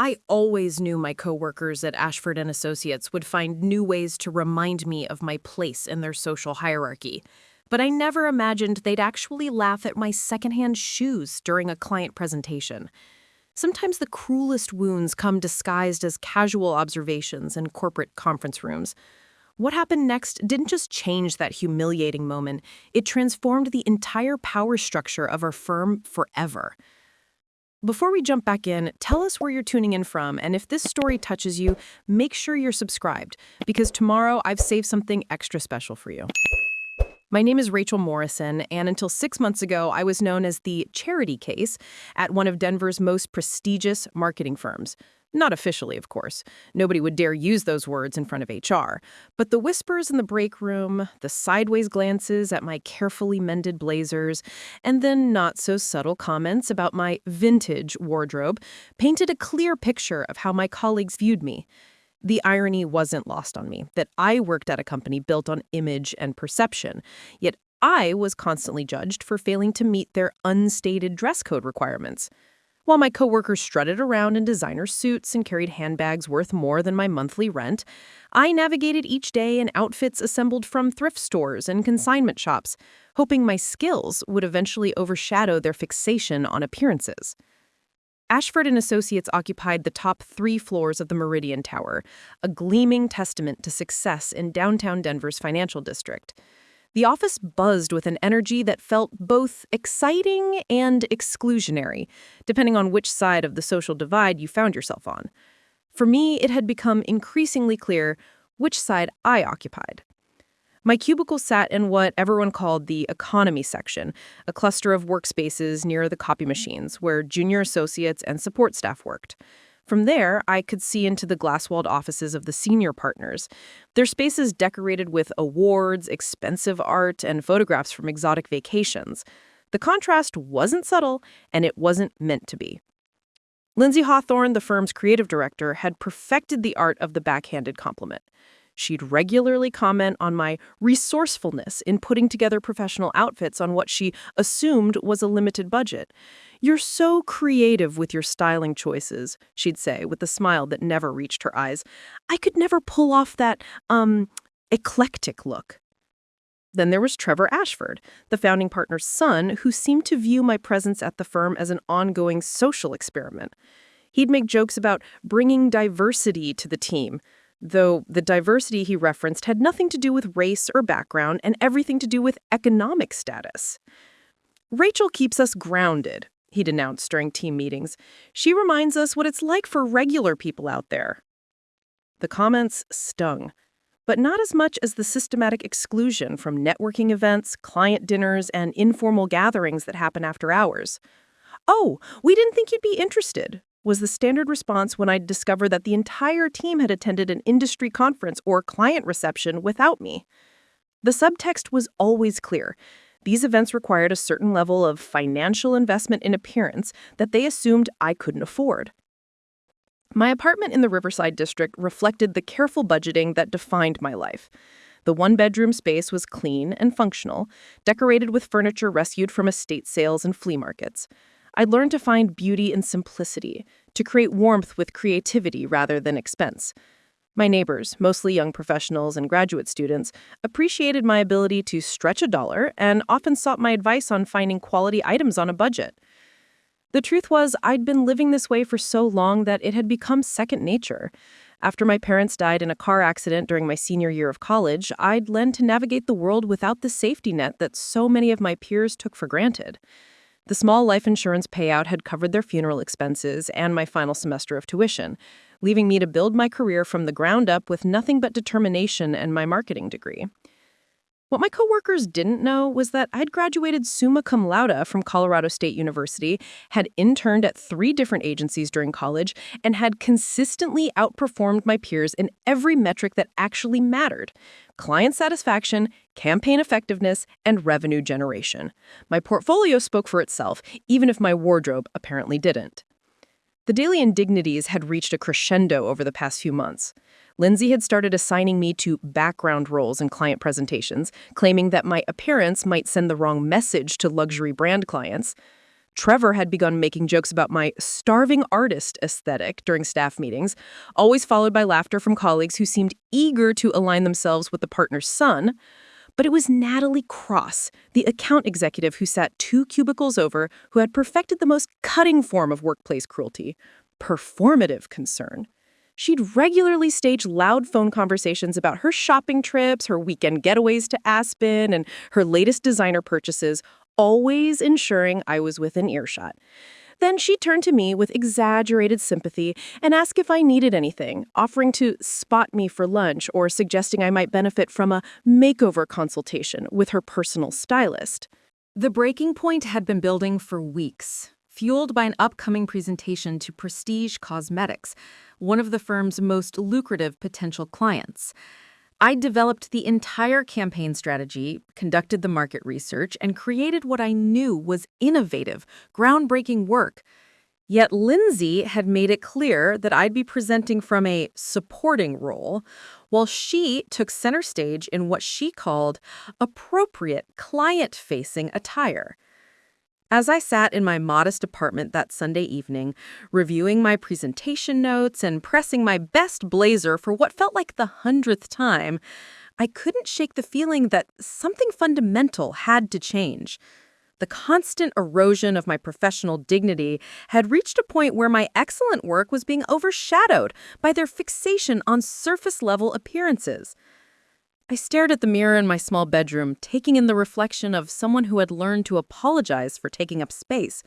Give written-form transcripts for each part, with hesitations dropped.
I always knew my coworkers at Ashford Associates would find new ways to remind me of my place in their social hierarchy, but I never imagined they'd actually laugh at my secondhand shoes during a client presentation. Sometimes the cruelest wounds come disguised as casual observations in corporate conference rooms. What happened next didn't just change that humiliating moment, it transformed the entire power structure of our firm forever. Before we jump back in, tell us where you're tuning in from, and if this story touches you, make sure you're subscribed, because tomorrow I've saved something extra special for you. My name is Rachel Morrison, and until 6 months ago, I was known as the charity case at one of Denver's most prestigious marketing firms. Not officially, of course. Nobody would dare use those words in front of HR. But the whispers in the break room, the sideways glances at my carefully mended blazers, and then not-so-subtle comments about my vintage wardrobe painted a clear picture of how my colleagues viewed me. The irony wasn't lost on me that I worked at a company built on image and perception, yet I was constantly judged for failing to meet their unstated dress code requirements. While my coworkers strutted around in designer suits and carried handbags worth more than my monthly rent, I navigated each day in outfits assembled from thrift stores and consignment shops, hoping my skills would eventually overshadow their fixation on appearances. Ashford Associates occupied the top 3 floors of the Meridian Tower, a gleaming testament to success in downtown Denver's financial district. The office buzzed with an energy that felt both exciting and exclusionary, depending on which side of the social divide you found yourself on. For me, it had become increasingly clear which side I occupied. My cubicle sat in what everyone called the economy section, a cluster of workspaces near the copy machines where junior associates and support staff worked. From there, I could see into the glass-walled offices of the senior partners, their spaces decorated with awards, expensive art, and photographs from exotic vacations. The contrast wasn't subtle, and it wasn't meant to be. Lindsay Hawthorne, the firm's creative director, had perfected the art of the backhanded compliment. She'd regularly comment on my resourcefulness in putting together professional outfits on what she assumed was a limited budget. "You're so creative with your styling choices," she'd say with a smile that never reached her eyes. "I could never pull off that, eclectic look." Then there was Trevor Ashford, the founding partner's son, who seemed to view my presence at the firm as an ongoing social experiment. He'd make jokes about bringing diversity to the team, though the diversity he referenced had nothing to do with race or background and everything to do with economic status. "Rachel keeps us grounded," he'd announced during team meetings. "She reminds us what it's like for regular people out there." The comments stung, but not as much as the systematic exclusion from networking events, client dinners, and informal gatherings that happen after hours. "Oh, we didn't think you'd be interested," was the standard response when I'd discovered that the entire team had attended an industry conference or client reception without me. The subtext was always clear. These events required a certain level of financial investment in appearance that they assumed I couldn't afford. My apartment in the Riverside district reflected the careful budgeting that defined my life. The one-bedroom space was clean and functional, decorated with furniture rescued from estate sales and flea markets. I'd learned to find beauty in simplicity, to create warmth with creativity rather than expense. My neighbors, mostly young professionals and graduate students, appreciated my ability to stretch a dollar and often sought my advice on finding quality items on a budget. The truth was, I'd been living this way for so long that it had become second nature. After my parents died in a car accident during my senior year of college, I'd learned to navigate the world without the safety net that so many of my peers took for granted. The small life insurance payout had covered their funeral expenses and my final semester of tuition, leaving me to build my career from the ground up with nothing but determination and my marketing degree. What my coworkers didn't know was that I'd graduated summa cum laude from Colorado State University, had interned at 3 different agencies during college, and had consistently outperformed my peers in every metric that actually mattered: client satisfaction, campaign effectiveness, and revenue generation. My portfolio spoke for itself, even if my wardrobe apparently didn't. The daily indignities had reached a crescendo over the past few months. Lindsay had started assigning me to background roles in client presentations, claiming that my appearance might send the wrong message to luxury brand clients. Trevor had begun making jokes about my starving artist aesthetic during staff meetings, always followed by laughter from colleagues who seemed eager to align themselves with the partner's son. But it was Natalie Cross, the account executive who sat 2 cubicles over, who had perfected the most cutting form of workplace cruelty: performative concern. She'd regularly stage loud phone conversations about her shopping trips, her weekend getaways to Aspen, and her latest designer purchases, always ensuring I was within earshot. Then she'd turn to me with exaggerated sympathy and ask if I needed anything, offering to spot me for lunch or suggesting I might benefit from a makeover consultation with her personal stylist. The breaking point had been building for weeks, fueled by an upcoming presentation to Prestige Cosmetics, one of the firm's most lucrative potential clients. I developed the entire campaign strategy, conducted the market research, and created what I knew was innovative, groundbreaking work. Yet Lindsay had made it clear that I'd be presenting from a supporting role, while she took center stage in what she called appropriate client-facing attire. As I sat in my modest apartment that Sunday evening, reviewing my presentation notes and pressing my best blazer for what felt like the 100th time, I couldn't shake the feeling that something fundamental had to change. The constant erosion of my professional dignity had reached a point where my excellent work was being overshadowed by their fixation on surface-level appearances. I stared at the mirror in my small bedroom, taking in the reflection of someone who had learned to apologize for taking up space,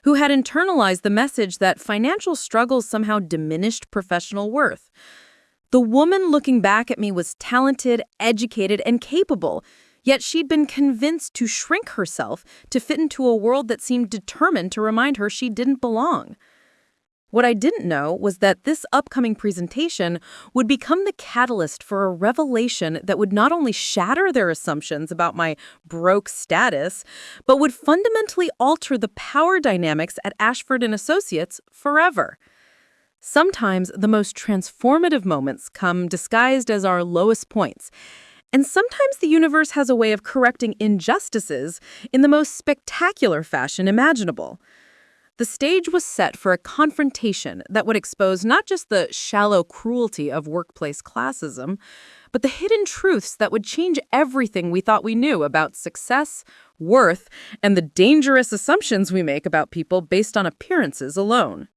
who had internalized the message that financial struggles somehow diminished professional worth. The woman looking back at me was talented, educated, and capable, yet she'd been convinced to shrink herself to fit into a world that seemed determined to remind her she didn't belong. What I didn't know was that this upcoming presentation would become the catalyst for a revelation that would not only shatter their assumptions about my broke status, but would fundamentally alter the power dynamics at Ashford Associates forever. Sometimes the most transformative moments come disguised as our lowest points, and sometimes the universe has a way of correcting injustices in the most spectacular fashion imaginable. The stage was set for a confrontation that would expose not just the shallow cruelty of workplace classism, but the hidden truths that would change everything we thought we knew about success, worth, and the dangerous assumptions we make about people based on appearances alone.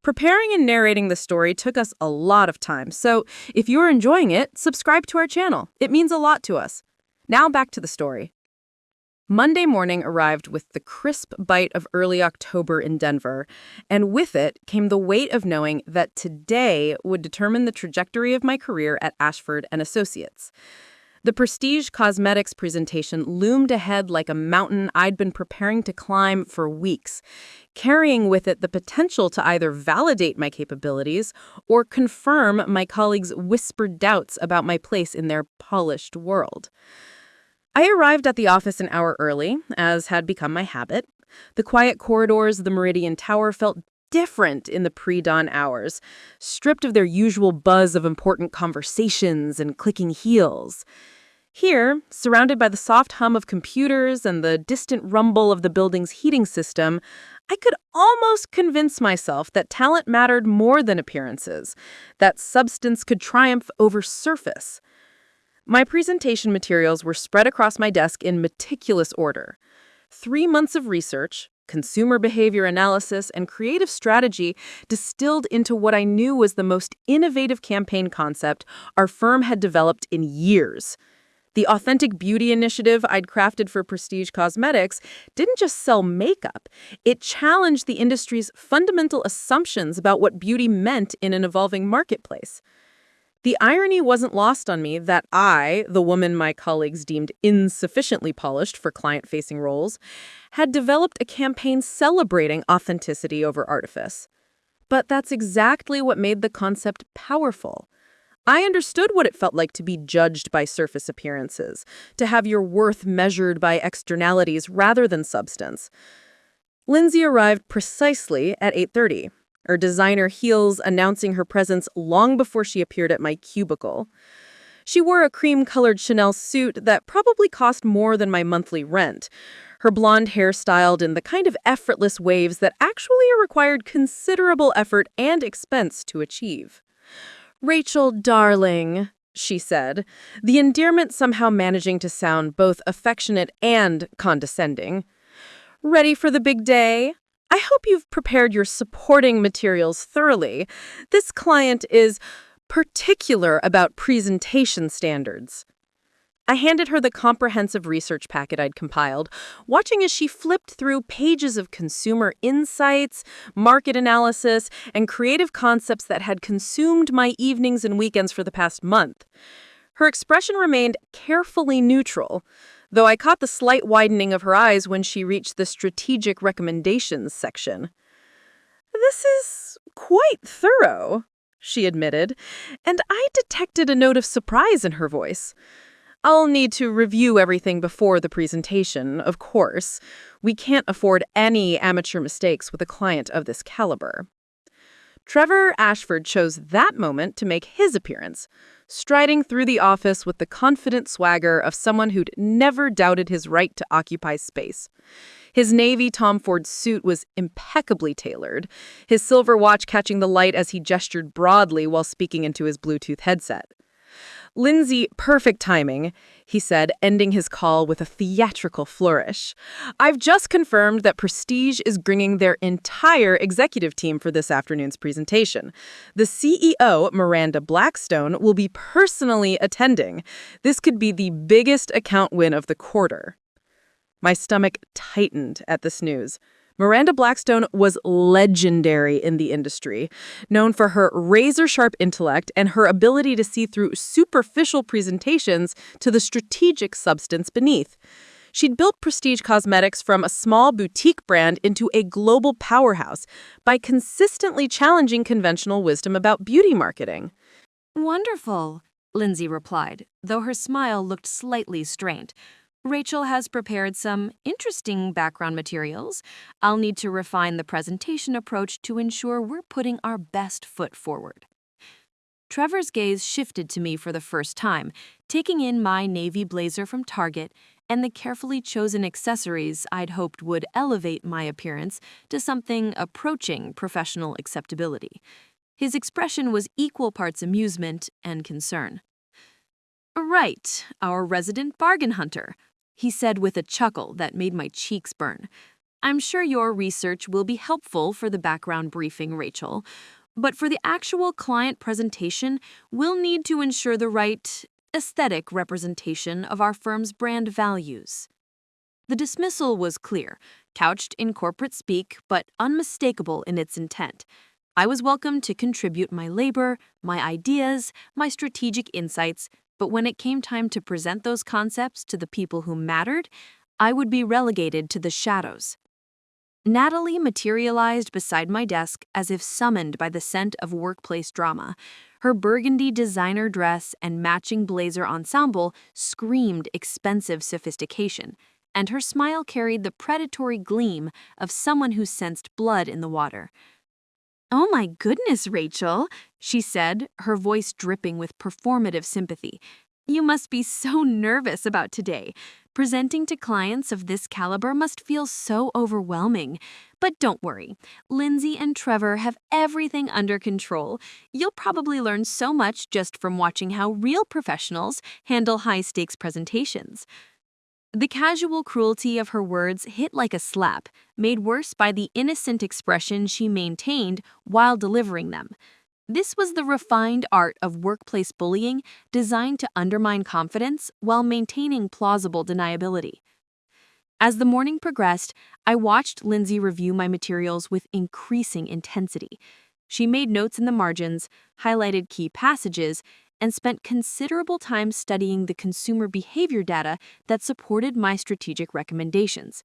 Preparing and narrating the story took us a lot of time, so if you're enjoying it, subscribe to our channel. It means a lot to us. Now back to the story. Monday morning arrived with the crisp bite of early October in Denver, and with it came the weight of knowing that today would determine the trajectory of my career at Ashford Associates. The Prestige Cosmetics presentation loomed ahead like a mountain I'd been preparing to climb for weeks, carrying with it the potential to either validate my capabilities or confirm my colleagues' whispered doubts about my place in their polished world. I arrived at the office an hour early, as had become my habit. The quiet corridors of the Meridian Tower felt different in the pre-dawn hours, stripped of their usual buzz of important conversations and clicking heels. Here, surrounded by the soft hum of computers and the distant rumble of the building's heating system, I could almost convince myself that talent mattered more than appearances, that substance could triumph over surface. My presentation materials were spread across my desk in meticulous order. 3 months of research, consumer behavior analysis, and creative strategy distilled into what I knew was the most innovative campaign concept our firm had developed in years. The Authentic Beauty initiative I'd crafted for Prestige Cosmetics didn't just sell makeup. It challenged the industry's fundamental assumptions about what beauty meant in an evolving marketplace. The irony wasn't lost on me that I, the woman my colleagues deemed insufficiently polished for client-facing roles, had developed a campaign celebrating authenticity over artifice. But that's exactly what made the concept powerful. I understood what it felt like to be judged by surface appearances, to have your worth measured by externalities rather than substance. Lindsay arrived precisely at 8:30. Her designer heels announcing her presence long before she appeared at my cubicle. She wore a cream-colored Chanel suit that probably cost more than my monthly rent. her blonde hair styled in the kind of effortless waves that actually required considerable effort and expense to achieve. "Rachel, darling," she said, the endearment somehow managing to sound both affectionate and condescending. "Ready for the big day? I hope you've prepared your supporting materials thoroughly. This client is particular about presentation standards." I handed her the comprehensive research packet I'd compiled, watching as she flipped through pages of consumer insights, market analysis, and creative concepts that had consumed my evenings and weekends for the past month. Her expression remained carefully neutral, though I caught the slight widening of her eyes when she reached the strategic recommendations section. "This is quite thorough," she admitted, and I detected a note of surprise in her voice. "I'll need to review everything before the presentation, of course. We can't afford any amateur mistakes with a client of this caliber." Trevor Ashford chose that moment to make his appearance, striding through the office with the confident swagger of someone who'd never doubted his right to occupy space. His navy Tom Ford suit was impeccably tailored, his silver watch catching the light as he gestured broadly while speaking into his Bluetooth headset. "Lindsay, perfect timing," he said, ending his call with a theatrical flourish. "I've just confirmed that Prestige is bringing their entire executive team for this afternoon's presentation. The CEO, Miranda Blackstone, will be personally attending. This could be the biggest account win of the quarter." My stomach tightened at this news. Miranda Blackstone was legendary in the industry, known for her razor-sharp intellect and her ability to see through superficial presentations to the strategic substance beneath. She'd built Prestige Cosmetics from a small boutique brand into a global powerhouse by consistently challenging conventional wisdom about beauty marketing. "Wonderful," Lindsay replied, though her smile looked slightly strained. "Rachel has prepared some interesting background materials. I'll need to refine the presentation approach to ensure we're putting our best foot forward." Trevor's gaze shifted to me for the first time, taking in my navy blazer from Target and the carefully chosen accessories I'd hoped would elevate my appearance to something approaching professional acceptability. His expression was equal parts amusement and concern. "Right, our resident bargain hunter," he said with a chuckle that made my cheeks burn. "I'm sure your research will be helpful for the background briefing, Rachel, but for the actual client presentation, we'll need to ensure the right aesthetic representation of our firm's brand values." The dismissal was clear, couched in corporate speak, but unmistakable in its intent. I was welcome to contribute my labor, my ideas, my strategic insights, but when it came time to present those concepts to the people who mattered, I would be relegated to the shadows. Natalie materialized beside my desk as if summoned by the scent of workplace drama. Her burgundy designer dress and matching blazer ensemble screamed expensive sophistication, and her smile carried the predatory gleam of someone who sensed blood in the water. "Oh my goodness, Rachel," she said, her voice dripping with performative sympathy. "You must be so nervous about today. Presenting to clients of this caliber must feel so overwhelming. But don't worry, Lindsay and Trevor have everything under control. You'll probably learn so much just from watching how real professionals handle high-stakes presentations." The casual cruelty of her words hit like a slap, made worse by the innocent expression she maintained while delivering them. This was the refined art of workplace bullying designed to undermine confidence while maintaining plausible deniability. As the morning progressed, I watched Lindsay review my materials with increasing intensity. She made notes in the margins, highlighted key passages, and spent considerable time studying the consumer behavior data that supported my strategic recommendations.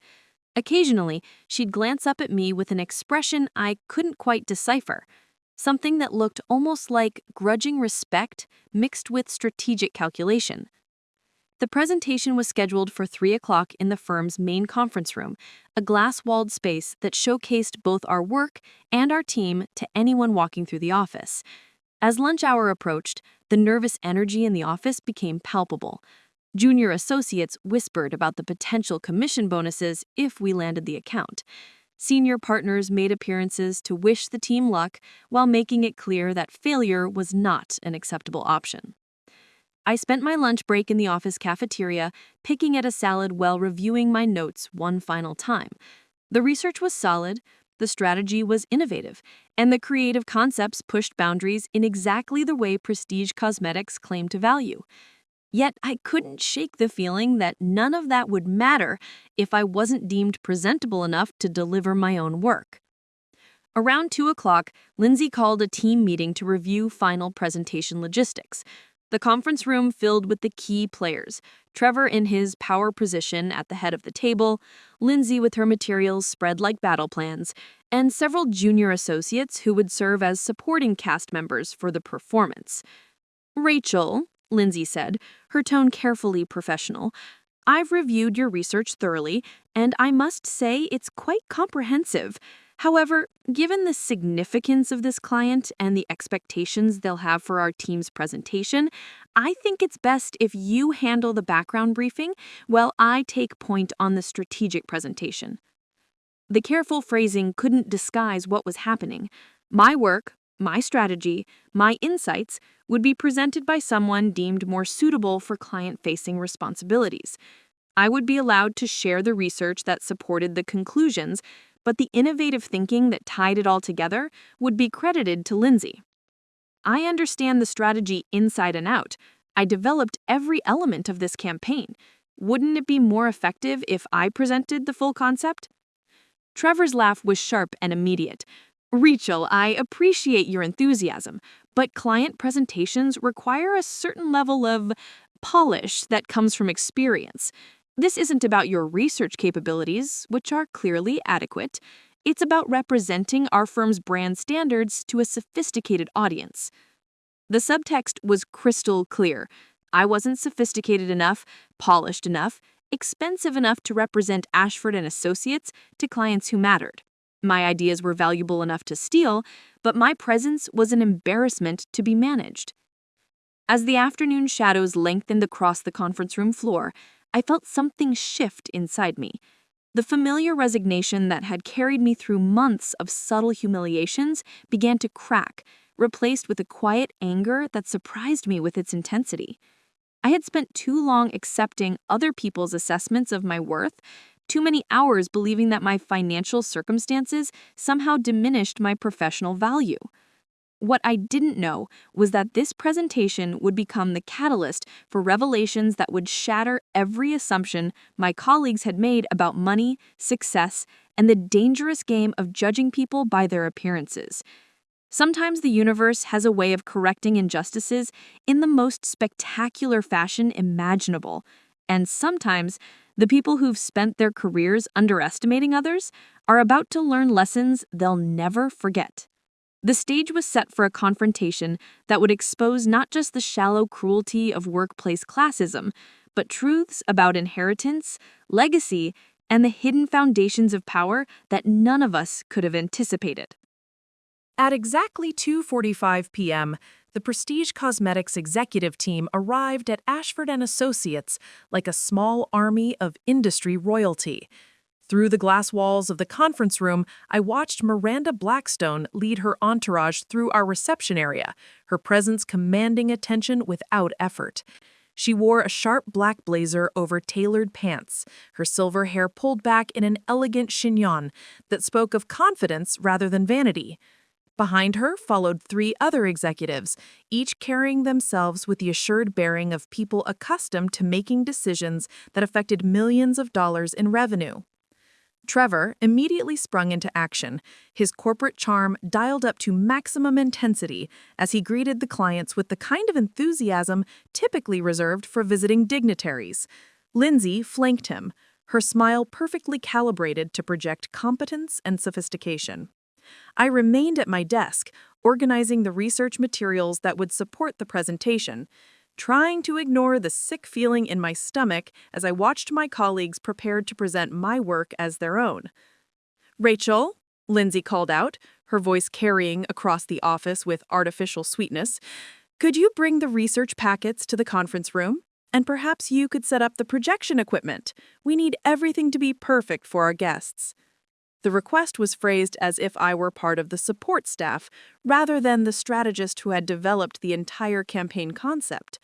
Occasionally, she'd glance up at me with an expression I couldn't quite decipher, something that looked almost like grudging respect mixed with strategic calculation. The presentation was scheduled for 3 o'clock in the firm's main conference room, a glass-walled space that showcased both our work and our team to anyone walking through the office. As lunch hour approached, the nervous energy in the office became palpable. Junior associates whispered about the potential commission bonuses if we landed the account. Senior partners made appearances to wish the team luck while making it clear that failure was not an acceptable option. I spent my lunch break in the office cafeteria, picking at a salad while reviewing my notes one final time. The research was solid, the strategy was innovative, and the creative concepts pushed boundaries in exactly the way prestige cosmetics claim to value. Yet I couldn't shake the feeling that none of that would matter if I wasn't deemed presentable enough to deliver my own work. Around 2 o'clock, Lindsay called a team meeting to review final presentation logistics. The conference room filled with the key players, Trevor in his power position at the head of the table, Lindsay with her materials spread like battle plans, and several junior associates who would serve as supporting cast members for the performance. "Rachel," Lindsay said, her tone carefully professional, "I've reviewed your research thoroughly, and I must say it's quite comprehensive. However, given the significance of this client and the expectations they'll have for our team's presentation, I think it's best if you handle the background briefing while I take point on the strategic presentation." The careful phrasing couldn't disguise what was happening. My work, my strategy, my insights would be presented by someone deemed more suitable for client-facing responsibilities. I would be allowed to share the research that supported the conclusions, but the innovative thinking that tied it all together would be credited to Lindsay. "I understand the strategy inside and out. I developed every element of this campaign. Wouldn't it be more effective if I presented the full concept?" Trevor's laugh was sharp and immediate. "Rachel, I appreciate your enthusiasm, but client presentations require a certain level of polish that comes from experience. This isn't about your research capabilities, which are clearly adequate. It's about representing our firm's brand standards to a sophisticated audience." The subtext was crystal clear. I wasn't sophisticated enough, polished enough, expensive enough to represent Ashford Associates to clients who mattered. My ideas were valuable enough to steal, but my presence was an embarrassment to be managed. As the afternoon shadows lengthened across the conference room floor, I felt something shift inside me. The familiar resignation that had carried me through months of subtle humiliations began to crack, replaced with a quiet anger that surprised me with its intensity. I had spent too long accepting other people's assessments of my worth, too many hours believing that my financial circumstances somehow diminished my professional value. What I didn't know was that this presentation would become the catalyst for revelations that would shatter every assumption my colleagues had made about money, success, and the dangerous game of judging people by their appearances. Sometimes the universe has a way of correcting injustices in the most spectacular fashion imaginable, and sometimes the people who've spent their careers underestimating others are about to learn lessons they'll never forget. The stage was set for a confrontation that would expose not just the shallow cruelty of workplace classism, but truths about inheritance, legacy, and the hidden foundations of power that none of us could have anticipated. At exactly 2:45 p.m., the Prestige Cosmetics executive team arrived at Ashford Associates like a small army of industry royalty. Through the glass walls of the conference room, I watched Miranda Blackstone lead her entourage through our reception area, her presence commanding attention without effort. She wore a sharp black blazer over tailored pants, her silver hair pulled back in an elegant chignon that spoke of confidence rather than vanity. Behind her followed 3 other executives, each carrying themselves with the assured bearing of people accustomed to making decisions that affected millions of dollars in revenue. Trevor immediately sprung into action, his corporate charm dialed up to maximum intensity as he greeted the clients with the kind of enthusiasm typically reserved for visiting dignitaries. Lindsay flanked him, her smile perfectly calibrated to project competence and sophistication. I remained at my desk, organizing the research materials that would support the presentation, trying to ignore the sick feeling in my stomach as I watched my colleagues prepared to present my work as their own. "Rachel," Lindsay called out, her voice carrying across the office with artificial sweetness, "could you bring the research packets to the conference room? And perhaps you could set up the projection equipment. We need everything to be perfect for our guests." The request was phrased as if I were part of the support staff, rather than the strategist who had developed the entire campaign concept.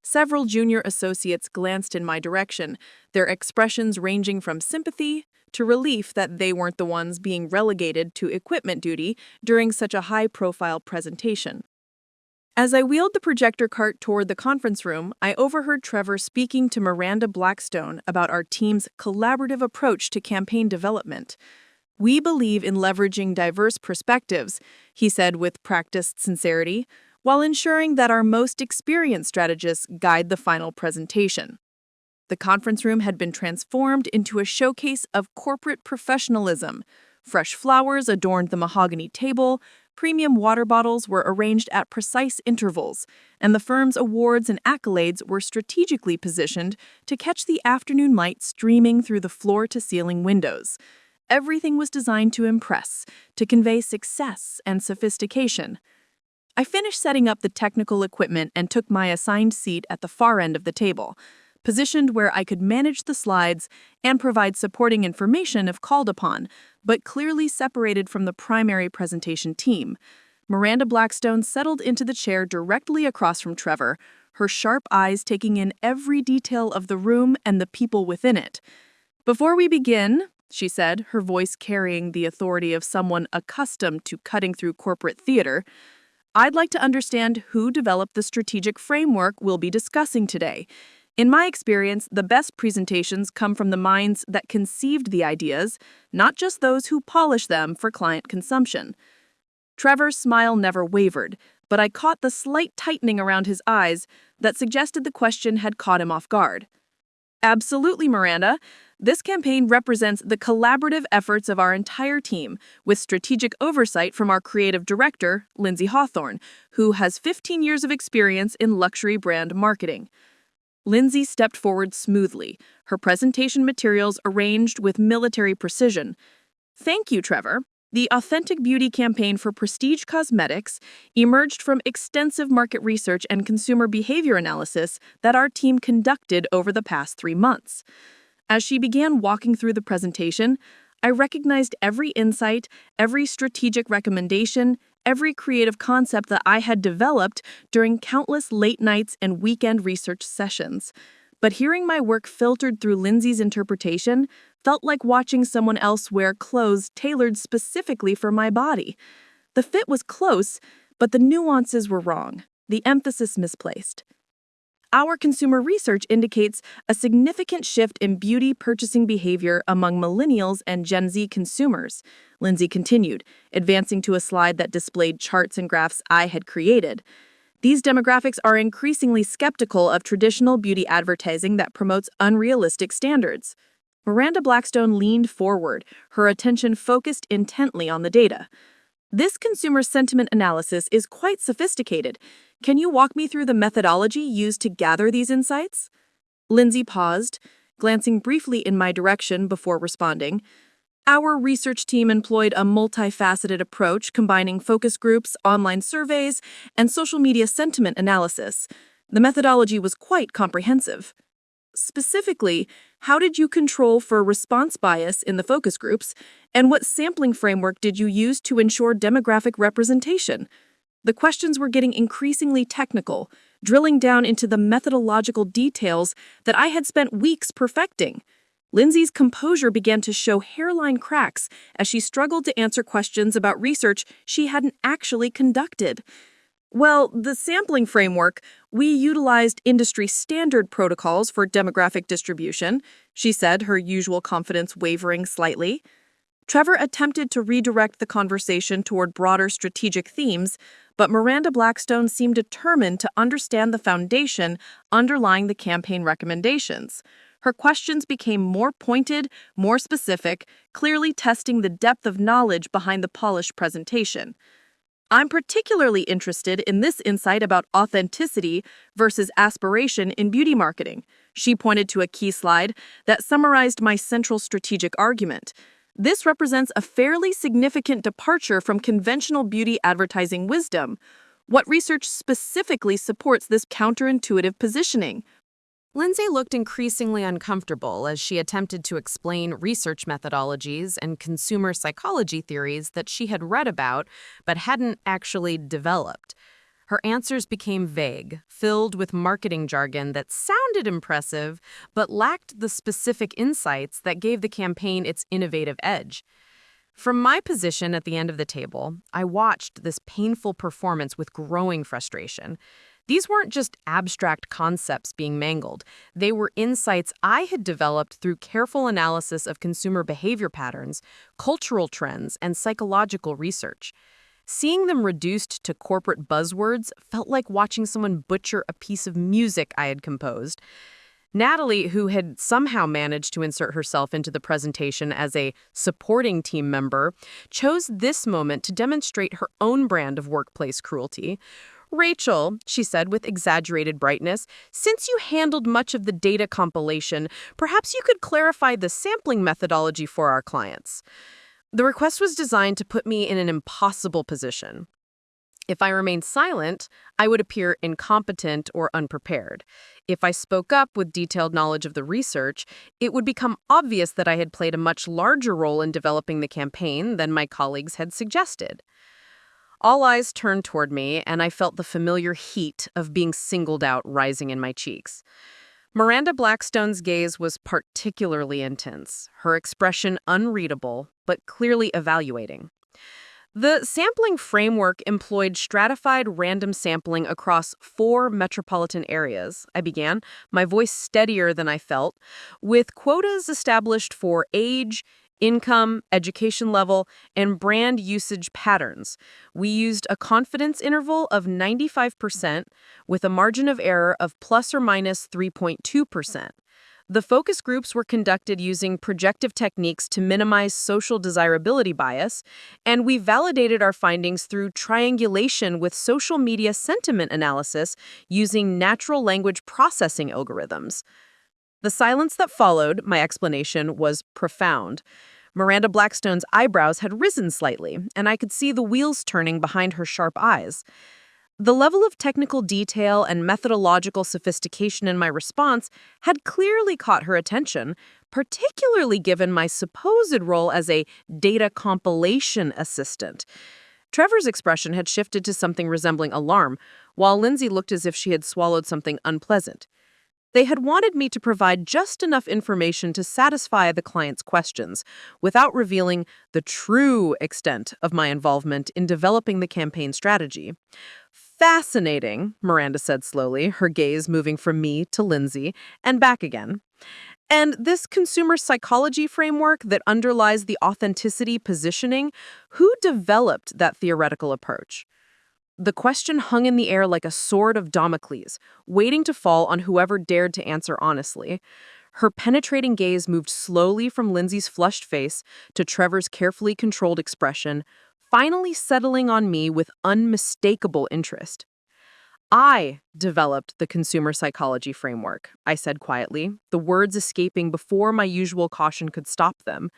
Several junior associates glanced in my direction, their expressions ranging from sympathy to relief that they weren't the ones being relegated to equipment duty during such a high-profile presentation. As I wheeled the projector cart toward the conference room, I overheard Trevor speaking to Miranda Blackstone about our team's collaborative approach to campaign development. "We believe in leveraging diverse perspectives," he said with practiced sincerity, while ensuring that our most experienced strategists guide the final presentation. The conference room had been transformed into a showcase of corporate professionalism. Fresh flowers adorned the mahogany table, premium water bottles were arranged at precise intervals, and the firm's awards and accolades were strategically positioned to catch the afternoon light streaming through the floor-to-ceiling windows. Everything was designed to impress, to convey success and sophistication. I finished setting up the technical equipment and took my assigned seat at the far end of the table, positioned where I could manage the slides and provide supporting information if called upon, but clearly separated from the primary presentation team. Miranda Blackstone settled into the chair directly across from Trevor, her sharp eyes taking in every detail of the room and the people within it. "Before we begin," she said, her voice carrying the authority of someone accustomed to cutting through corporate theater, "I'd like to understand who developed the strategic framework we'll be discussing today. In my experience, the best presentations come from the minds that conceived the ideas, not just those who polish them for client consumption." Trevor's smile never wavered, but I caught the slight tightening around his eyes that suggested the question had caught him off guard. "Absolutely, Miranda. This campaign represents the collaborative efforts of our entire team, with strategic oversight from our creative director, Lindsay Hawthorne, who has 15 years of experience in luxury brand marketing." Lindsay stepped forward smoothly, her presentation materials arranged with military precision. "Thank you, Trevor. The Authentic Beauty campaign for prestige cosmetics emerged from extensive market research and consumer behavior analysis that our team conducted over the past 3 months." As she began walking through the presentation, I recognized every insight, every strategic recommendation, every creative concept that I had developed during countless late nights and weekend research sessions. But hearing my work filtered through Lindsay's interpretation felt like watching someone else wear clothes tailored specifically for my body. The fit was close, but the nuances were wrong, the emphasis misplaced. "Our consumer research indicates a significant shift in beauty purchasing behavior among millennials and Gen Z consumers," Lindsay continued, advancing to a slide that displayed charts and graphs I had created. "These demographics are increasingly skeptical of traditional beauty advertising that promotes unrealistic standards." Miranda Blackstone leaned forward, her attention focused intently on the data. "This consumer sentiment analysis is quite sophisticated. Can you walk me through the methodology used to gather these insights?" Lindsay paused, glancing briefly in my direction before responding. "Our research team employed a multifaceted approach combining focus groups, online surveys, and social media sentiment analysis. The methodology was quite comprehensive." "Specifically, how did you control for response bias in the focus groups, and what sampling framework did you use to ensure demographic representation?" The questions were getting increasingly technical, drilling down into the methodological details that I had spent weeks perfecting. Lindsay's composure began to show hairline cracks as she struggled to answer questions about research she hadn't actually conducted. "Well, the sampling framework, we utilized industry standard protocols for demographic distribution," she said, her usual confidence wavering slightly. Trevor attempted to redirect the conversation toward broader strategic themes, but Miranda Blackstone seemed determined to understand the foundation underlying the campaign recommendations. Her questions became more pointed, more specific, clearly testing the depth of knowledge behind the polished presentation. "I'm particularly interested in this insight about authenticity versus aspiration in beauty marketing." She pointed to a key slide that summarized my central strategic argument. "This represents a fairly significant departure from conventional beauty advertising wisdom. What research specifically supports this counterintuitive positioning?" Lindsay looked increasingly uncomfortable as she attempted to explain research methodologies and consumer psychology theories that she had read about but hadn't actually developed. Her answers became vague, filled with marketing jargon that sounded impressive but lacked the specific insights that gave the campaign its innovative edge. From my position at the end of the table, I watched this painful performance with growing frustration. These weren't just abstract concepts being mangled. They were insights I had developed through careful analysis of consumer behavior patterns, cultural trends, and psychological research. Seeing them reduced to corporate buzzwords felt like watching someone butcher a piece of music I had composed. Natalie, who had somehow managed to insert herself into the presentation as a supporting team member, chose this moment to demonstrate her own brand of workplace cruelty. "Rachel," she said with exaggerated brightness, "since you handled much of the data compilation, perhaps you could clarify the sampling methodology for our clients." The request was designed to put me in an impossible position. If I remained silent, I would appear incompetent or unprepared. If I spoke up with detailed knowledge of the research, it would become obvious that I had played a much larger role in developing the campaign than my colleagues had suggested. All eyes turned toward me, and I felt the familiar heat of being singled out rising in my cheeks. Miranda Blackstone's gaze was particularly intense, her expression unreadable, but clearly evaluating. The sampling framework employed stratified random sampling across 4 metropolitan areas, I began, my voice steadier than I felt, with quotas established for age, income, education level, and brand usage patterns. We used a confidence interval of 95% with a margin of error of plus or minus 3.2%. The focus groups were conducted using projective techniques to minimize social desirability bias, and we validated our findings through triangulation with social media sentiment analysis using natural language processing algorithms. The silence that followed my explanation was profound. Miranda Blackstone's eyebrows had risen slightly, and I could see the wheels turning behind her sharp eyes. The level of technical detail and methodological sophistication in my response had clearly caught her attention, particularly given my supposed role as a data compilation assistant. Trevor's expression had shifted to something resembling alarm, while Lindsay looked as if she had swallowed something unpleasant. They had wanted me to provide just enough information to satisfy the client's questions, without revealing the true extent of my involvement in developing the campaign strategy. "Fascinating," Miranda said slowly, her gaze moving from me to Lindsay and back again. "And this consumer psychology framework that underlies the authenticity positioning, who developed that theoretical approach?" The question hung in the air like a sword of Damocles, waiting to fall on whoever dared to answer honestly. Her penetrating gaze moved slowly from Lindsay's flushed face to Trevor's carefully controlled expression, finally settling on me with unmistakable interest. "I developed the consumer psychology framework," I said quietly, the words escaping before my usual caution could stop them.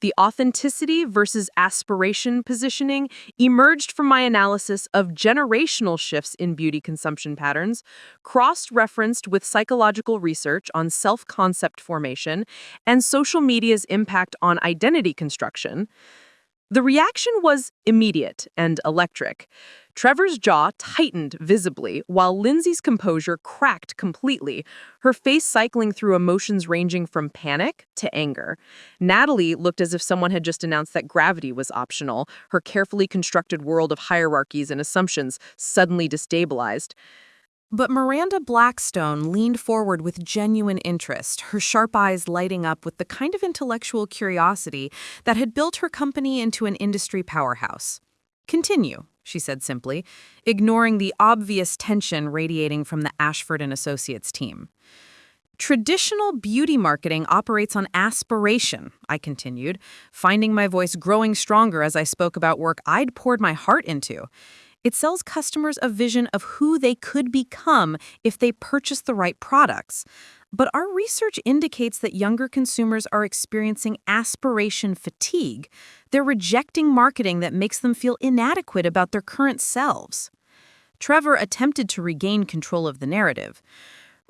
The authenticity versus aspiration positioning emerged from my analysis of generational shifts in beauty consumption patterns, cross-referenced with psychological research on self-concept formation and social media's impact on identity construction. The reaction was immediate and electric. Trevor's jaw tightened visibly, while Lindsay's composure cracked completely, her face cycling through emotions ranging from panic to anger. Natalie looked as if someone had just announced that gravity was optional, her carefully constructed world of hierarchies and assumptions suddenly destabilized. But Miranda Blackstone leaned forward with genuine interest, her sharp eyes lighting up with the kind of intellectual curiosity that had built her company into an industry powerhouse. "Continue," she said simply, ignoring the obvious tension radiating from the Ashford Associates team. "Traditional beauty marketing operates on aspiration," I continued, finding my voice growing stronger as I spoke about work I'd poured my heart into. "It sells customers a vision of who they could become if they purchase the right products. But our research indicates that younger consumers are experiencing aspiration fatigue. They're rejecting marketing that makes them feel inadequate about their current selves." Trevor attempted to regain control of the narrative.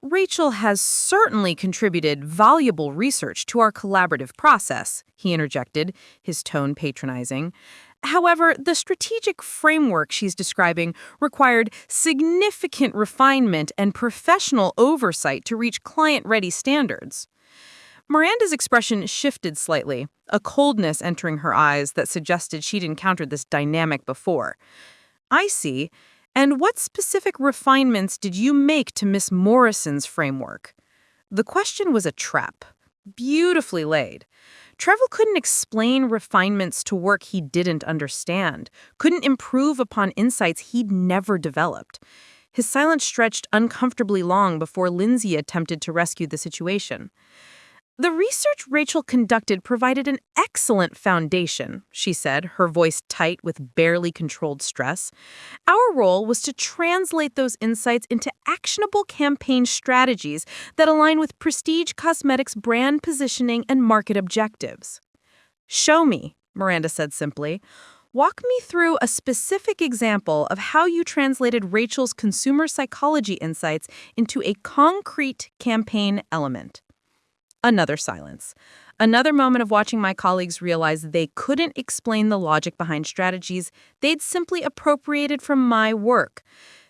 Rachel has certainly contributed valuable research to our collaborative process, he interjected, his tone patronizing. However, the strategic framework she's describing required significant refinement and professional oversight to reach client-ready standards. Miranda's expression shifted slightly, a coldness entering her eyes that suggested she'd encountered this dynamic before. I see. And what specific refinements did you make to Miss Morrison's framework? The question was a trap, beautifully laid. Trevor couldn't explain refinements to work he didn't understand, couldn't improve upon insights he'd never developed. His silence stretched uncomfortably long before Lindsay attempted to rescue the situation. The research Rachel conducted provided an excellent foundation, she said, her voice tight with barely controlled stress. Our role was to translate those insights into actionable campaign strategies that align with Prestige Cosmetics' brand positioning and market objectives. Show me, Miranda said simply. Walk me through a specific example of how you translated Rachel's consumer psychology insights into a concrete campaign element. Another silence. Another moment of watching my colleagues realize they couldn't explain the logic behind strategies they'd simply appropriated from my work.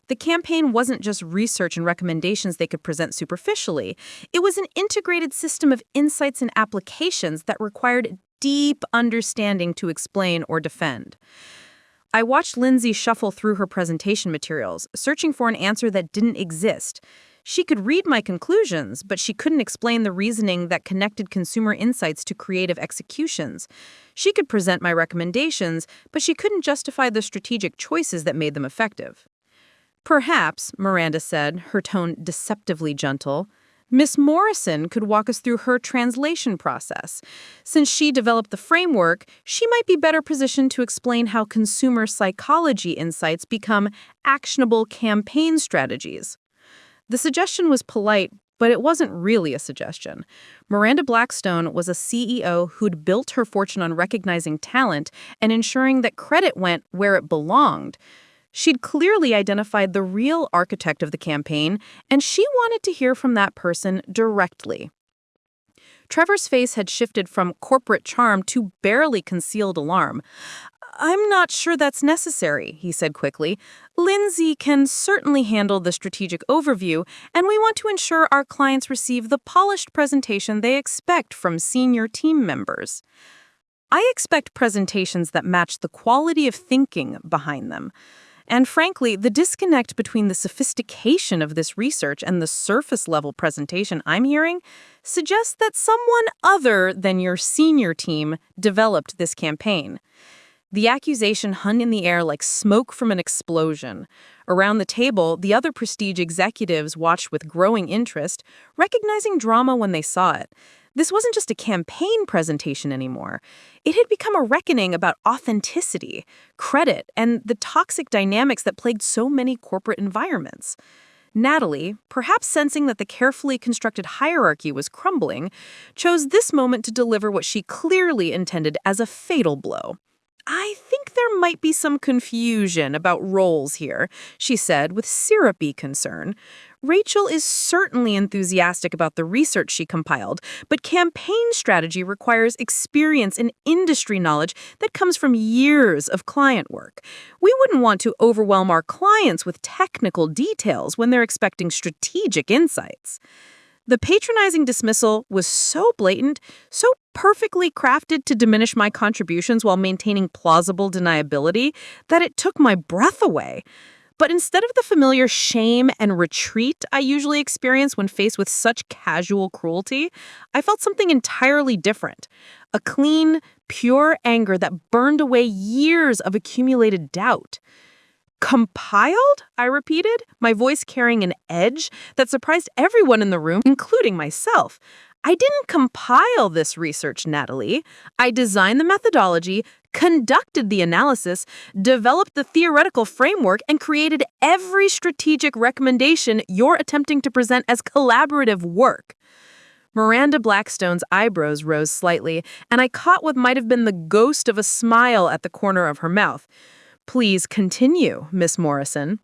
The campaign wasn't just research and recommendations they could present superficially. It was an integrated system of insights and applications that required deep understanding to explain or defend. I watched Lindsay shuffle through her presentation materials, searching for an answer that didn't exist. She could read my conclusions, but she couldn't explain the reasoning that connected consumer insights to creative executions. She could present my recommendations, but she couldn't justify the strategic choices that made them effective. Perhaps, Miranda said, her tone deceptively gentle, Miss Morrison could walk us through her translation process. Since she developed the framework, she might be better positioned to explain how consumer psychology insights become actionable campaign strategies. The suggestion was polite, but it wasn't really a suggestion. Miranda Blackstone was a CEO who'd built her fortune on recognizing talent and ensuring that credit went where it belonged. She'd clearly identified the real architect of the campaign, and she wanted to hear from that person directly. Trevor's face had shifted from corporate charm to barely concealed alarm. I'm not sure that's necessary, he said quickly. Lindsay can certainly handle the strategic overview, and we want to ensure our clients receive the polished presentation they expect from senior team members. I expect presentations that match the quality of thinking behind them. And frankly, the disconnect between the sophistication of this research and the surface-level presentation I'm hearing suggests that someone other than your senior team developed this campaign. The accusation hung in the air like smoke from an explosion. Around the table, the other Prestige executives watched with growing interest, recognizing drama when they saw it. This wasn't just a campaign presentation anymore. It had become a reckoning about authenticity, credit, and the toxic dynamics that plagued so many corporate environments. Natalie, perhaps sensing that the carefully constructed hierarchy was crumbling, chose this moment to deliver what she clearly intended as a fatal blow. I think there might be some confusion about roles here, she said with syrupy concern. Rachel is certainly enthusiastic about the research she compiled, but campaign strategy requires experience and industry knowledge that comes from years of client work. We wouldn't want to overwhelm our clients with technical details when they're expecting strategic insights. The patronizing dismissal was so blatant, so perfectly crafted to diminish my contributions while maintaining plausible deniability, that it took my breath away. But instead of the familiar shame and retreat I usually experience when faced with such casual cruelty, I felt something entirely different. A clean, pure anger that burned away years of accumulated doubt. Compiled? I repeated, my voice carrying an edge that surprised everyone in the room, including myself. I didn't compile this research, Natalie. I designed the methodology, conducted the analysis, developed the theoretical framework, and created every strategic recommendation you're attempting to present as collaborative work. Miranda Blackstone's eyebrows rose slightly, and I caught what might have been the ghost of a smile at the corner of her mouth. Please continue, Miss Morrison.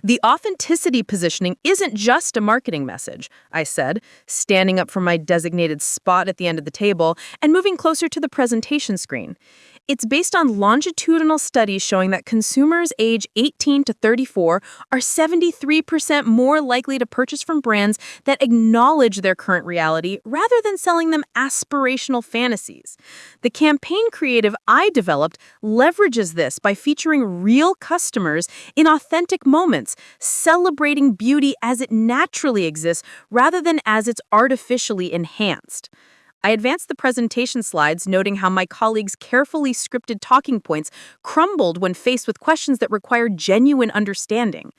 The authenticity positioning isn't just a marketing message, I said, standing up from my designated spot at the end of the table and moving closer to the presentation screen. It's based on longitudinal studies showing that consumers age 18 to 34 are 73% more likely to purchase from brands that acknowledge their current reality rather than selling them aspirational fantasies. The campaign creative I developed leverages this by featuring real customers in authentic moments, celebrating beauty as it naturally exists rather than as it's artificially enhanced. I advanced the presentation slides, noting how my colleagues' carefully scripted talking points crumbled when faced with questions that required genuine understanding.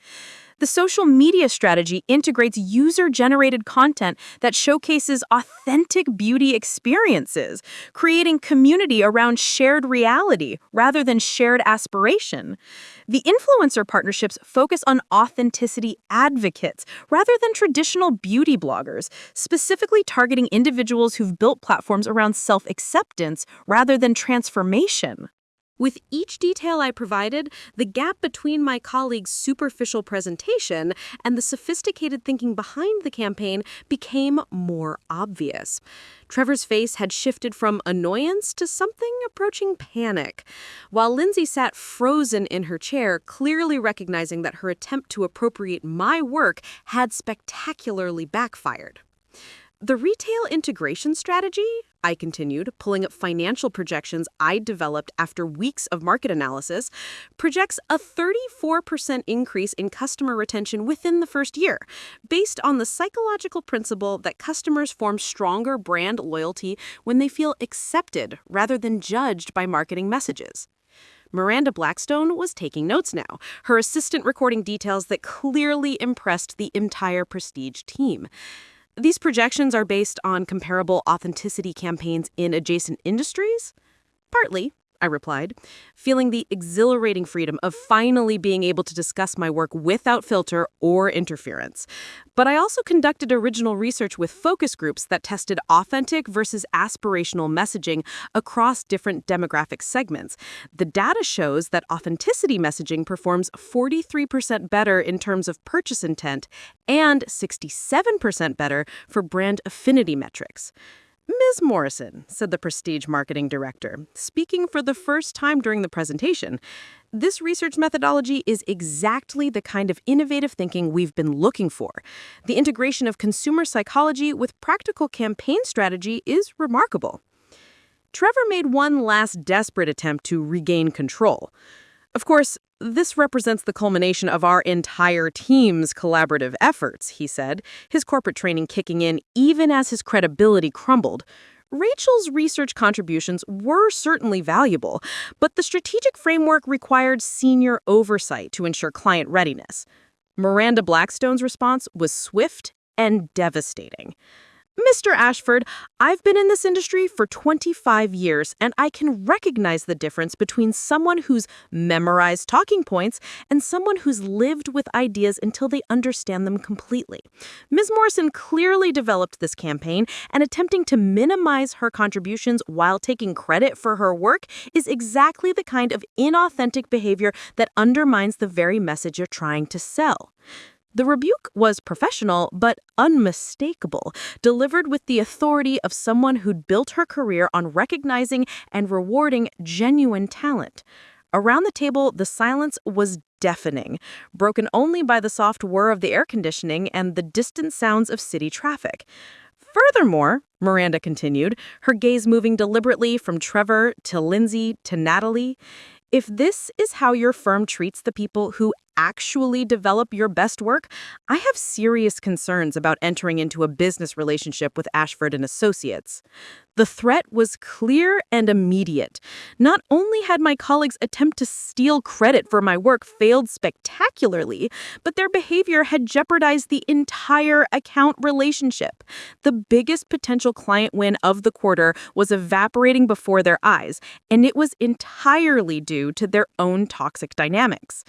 The social media strategy integrates user-generated content that showcases authentic beauty experiences, creating community around shared reality rather than shared aspiration. The influencer partnerships focus on authenticity advocates rather than traditional beauty bloggers, specifically targeting individuals who've built platforms around self-acceptance rather than transformation. With each detail I provided, the gap between my colleagues' superficial presentation and the sophisticated thinking behind the campaign became more obvious. Trevor's face had shifted from annoyance to something approaching panic, while Lindsay sat frozen in her chair, clearly recognizing that her attempt to appropriate my work had spectacularly backfired. The retail integration strategy, I continued, pulling up financial projections I developed after weeks of market analysis, projects a 34% increase in customer retention within the first year, based on the psychological principle that customers form stronger brand loyalty when they feel accepted rather than judged by marketing messages. Miranda Blackstone was taking notes now, her assistant recording details that clearly impressed the entire Prestige team. These projections are based on comparable authenticity campaigns in adjacent industries? Partly, I replied, feeling the exhilarating freedom of finally being able to discuss my work without filter or interference. But I also conducted original research with focus groups that tested authentic versus aspirational messaging across different demographic segments. The data shows that authenticity messaging performs 43% better in terms of purchase intent and 67% better for brand affinity metrics. Ms. Morrison, said the Prestige marketing director, speaking for the first time during the presentation, this research methodology is exactly the kind of innovative thinking we've been looking for. The integration of consumer psychology with practical campaign strategy is remarkable. Trevor made one last desperate attempt to regain control. Of course, this represents the culmination of our entire team's collaborative efforts, he said, his corporate training kicking in even as his credibility crumbled. Rachel's research contributions were certainly valuable, but the strategic framework required senior oversight to ensure client readiness. Miranda Blackstone's response was swift and devastating. Mr. Ashford, I've been in this industry for 25 years, and I can recognize the difference between someone who's memorized talking points and someone who's lived with ideas until they understand them completely. Ms. Morrison clearly developed this campaign, and attempting to minimize her contributions while taking credit for her work is exactly the kind of inauthentic behavior that undermines the very message you're trying to sell. The rebuke was professional, but unmistakable, delivered with the authority of someone who'd built her career on recognizing and rewarding genuine talent. Around the table, the silence was deafening, broken only by the soft whir of the air conditioning and the distant sounds of city traffic. Furthermore, Miranda continued, her gaze moving deliberately from Trevor to Lindsay to Natalie, if this is how your firm treats the people who actually develop your best work, I have serious concerns about entering into a business relationship with Ashford Associates. The threat was clear and immediate. Not only had my colleagues' attempt to steal credit for my work failed spectacularly, but their behavior had jeopardized the entire account relationship. The biggest potential client win of the quarter was evaporating before their eyes, and it was entirely due to their own toxic dynamics.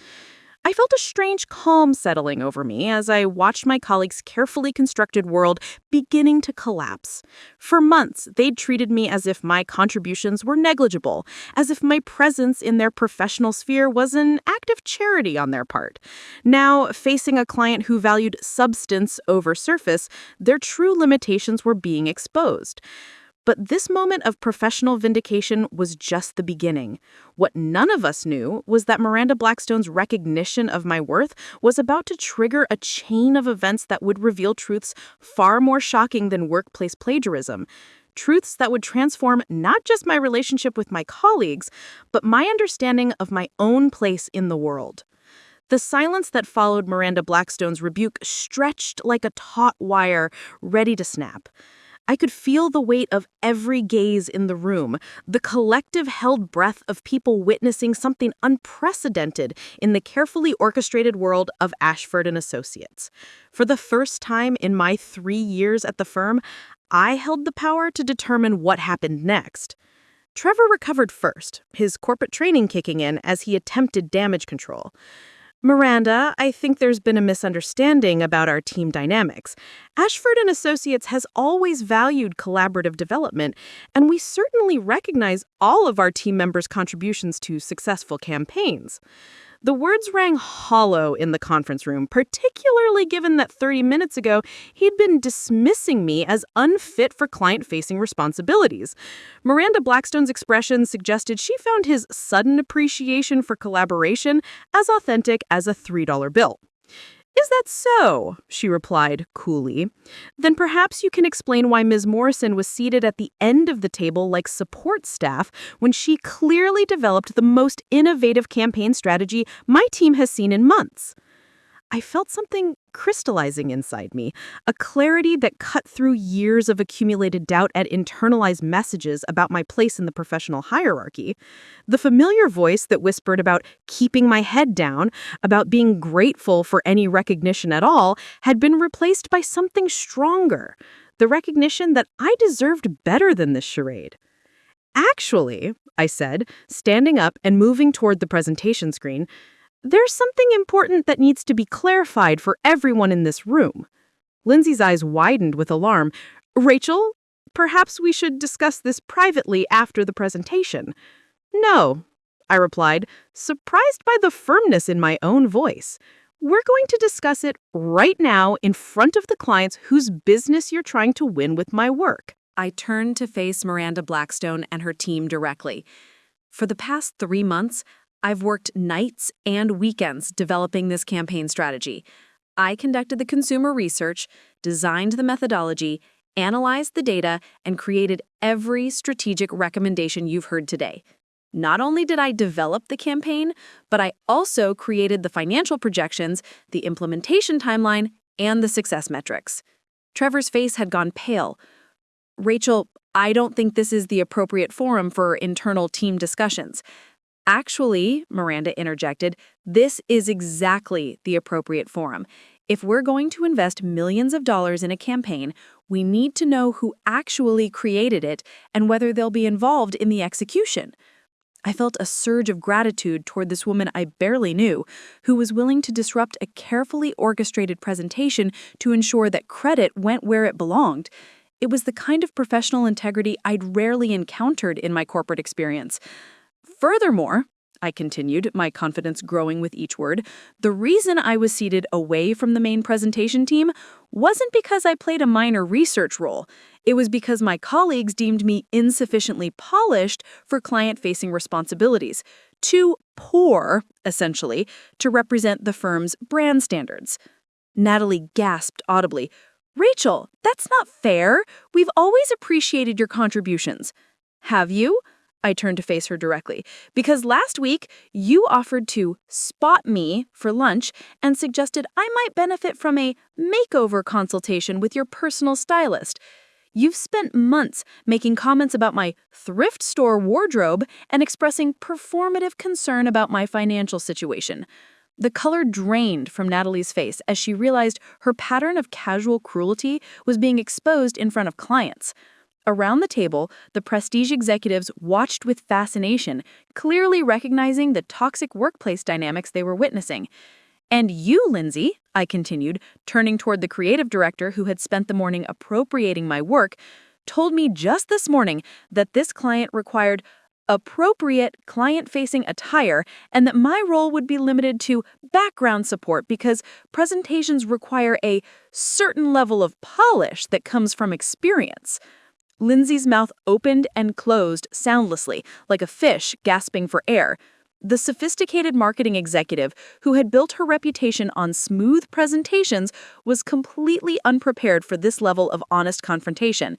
I felt a strange calm settling over me as I watched my colleagues' carefully constructed world beginning to collapse. For months, they'd treated me as if my contributions were negligible, as if my presence in their professional sphere was an act of charity on their part. Now, facing a client who valued substance over surface, their true limitations were being exposed. But this moment of professional vindication was just the beginning. What none of us knew was that Miranda Blackstone's recognition of my worth was about to trigger a chain of events that would reveal truths far more shocking than workplace plagiarism. Truths that would transform not just my relationship with my colleagues, but my understanding of my own place in the world. The silence that followed Miranda Blackstone's rebuke stretched like a taut wire ready to snap. I could feel the weight of every gaze in the room, the collective held breath of people witnessing something unprecedented in the carefully orchestrated world of Ashford Associates. For the first time in my 3 years at the firm, I held the power to determine what happened next. Trevor recovered first, his corporate training kicking in as he attempted damage control. Miranda, I think there's been a misunderstanding about our team dynamics. Ashford Associates has always valued collaborative development, and we certainly recognize all of our team members' contributions to successful campaigns. The words rang hollow in the conference room, particularly given that 30 minutes ago he'd been dismissing me as unfit for client-facing responsibilities. Miranda Blackstone's expression suggested she found his sudden appreciation for collaboration as authentic as a $3 bill. "Is that so?" she replied coolly. "Then perhaps you can explain why Ms. Morrison was seated at the end of the table like support staff when she clearly developed the most innovative campaign strategy my team has seen in months." I felt something crystallizing inside me, a clarity that cut through years of accumulated doubt and internalized messages about my place in the professional hierarchy. The familiar voice that whispered about keeping my head down, about being grateful for any recognition at all, had been replaced by something stronger, the recognition that I deserved better than this charade. "Actually," I said, standing up and moving toward the presentation screen, "there's something important that needs to be clarified for everyone in this room." Lindsay's eyes widened with alarm. "Rachel, perhaps we should discuss this privately after the presentation." "No," I replied, surprised by the firmness in my own voice. "We're going to discuss it right now in front of the clients whose business you're trying to win with my work." I turned to face Miranda Blackstone and her team directly. For the past 3 months, I've worked nights and weekends developing this campaign strategy. I conducted the consumer research, designed the methodology, analyzed the data, and created every strategic recommendation you've heard today. Not only did I develop the campaign, but I also created the financial projections, the implementation timeline, and the success metrics. Trevor's face had gone pale. "Rachel, I don't think this is the appropriate forum for internal team discussions." "Actually," Miranda interjected, "this is exactly the appropriate forum. If we're going to invest millions of dollars in a campaign, we need to know who actually created it and whether they'll be involved in the execution." I felt a surge of gratitude toward this woman I barely knew, who was willing to disrupt a carefully orchestrated presentation to ensure that credit went where it belonged. It was the kind of professional integrity I'd rarely encountered in my corporate experience. "Furthermore," I continued, my confidence growing with each word, "the reason I was seated away from the main presentation team wasn't because I played a minor research role. It was because my colleagues deemed me insufficiently polished for client-facing responsibilities, too poor, essentially, to represent the firm's brand standards." Natalie gasped audibly. "Rachel, that's not fair. We've always appreciated your contributions." "Have you?" I turned to face her directly. "Because last week, you offered to spot me for lunch and suggested I might benefit from a makeover consultation with your personal stylist. You've spent months making comments about my thrift store wardrobe and expressing performative concern about my financial situation." The color drained from Natalie's face as she realized her pattern of casual cruelty was being exposed in front of clients. Around the table, the prestige executives watched with fascination, clearly recognizing the toxic workplace dynamics they were witnessing. And you, Lindsay, I continued, turning toward the creative director who had spent the morning appropriating my work, told me just this morning that this client required appropriate client-facing attire and that my role would be limited to background support because presentations require a certain level of polish that comes from experience. Lindsay's mouth opened and closed soundlessly, like a fish gasping for air. The sophisticated marketing executive who had built her reputation on smooth presentations was completely unprepared for this level of honest confrontation.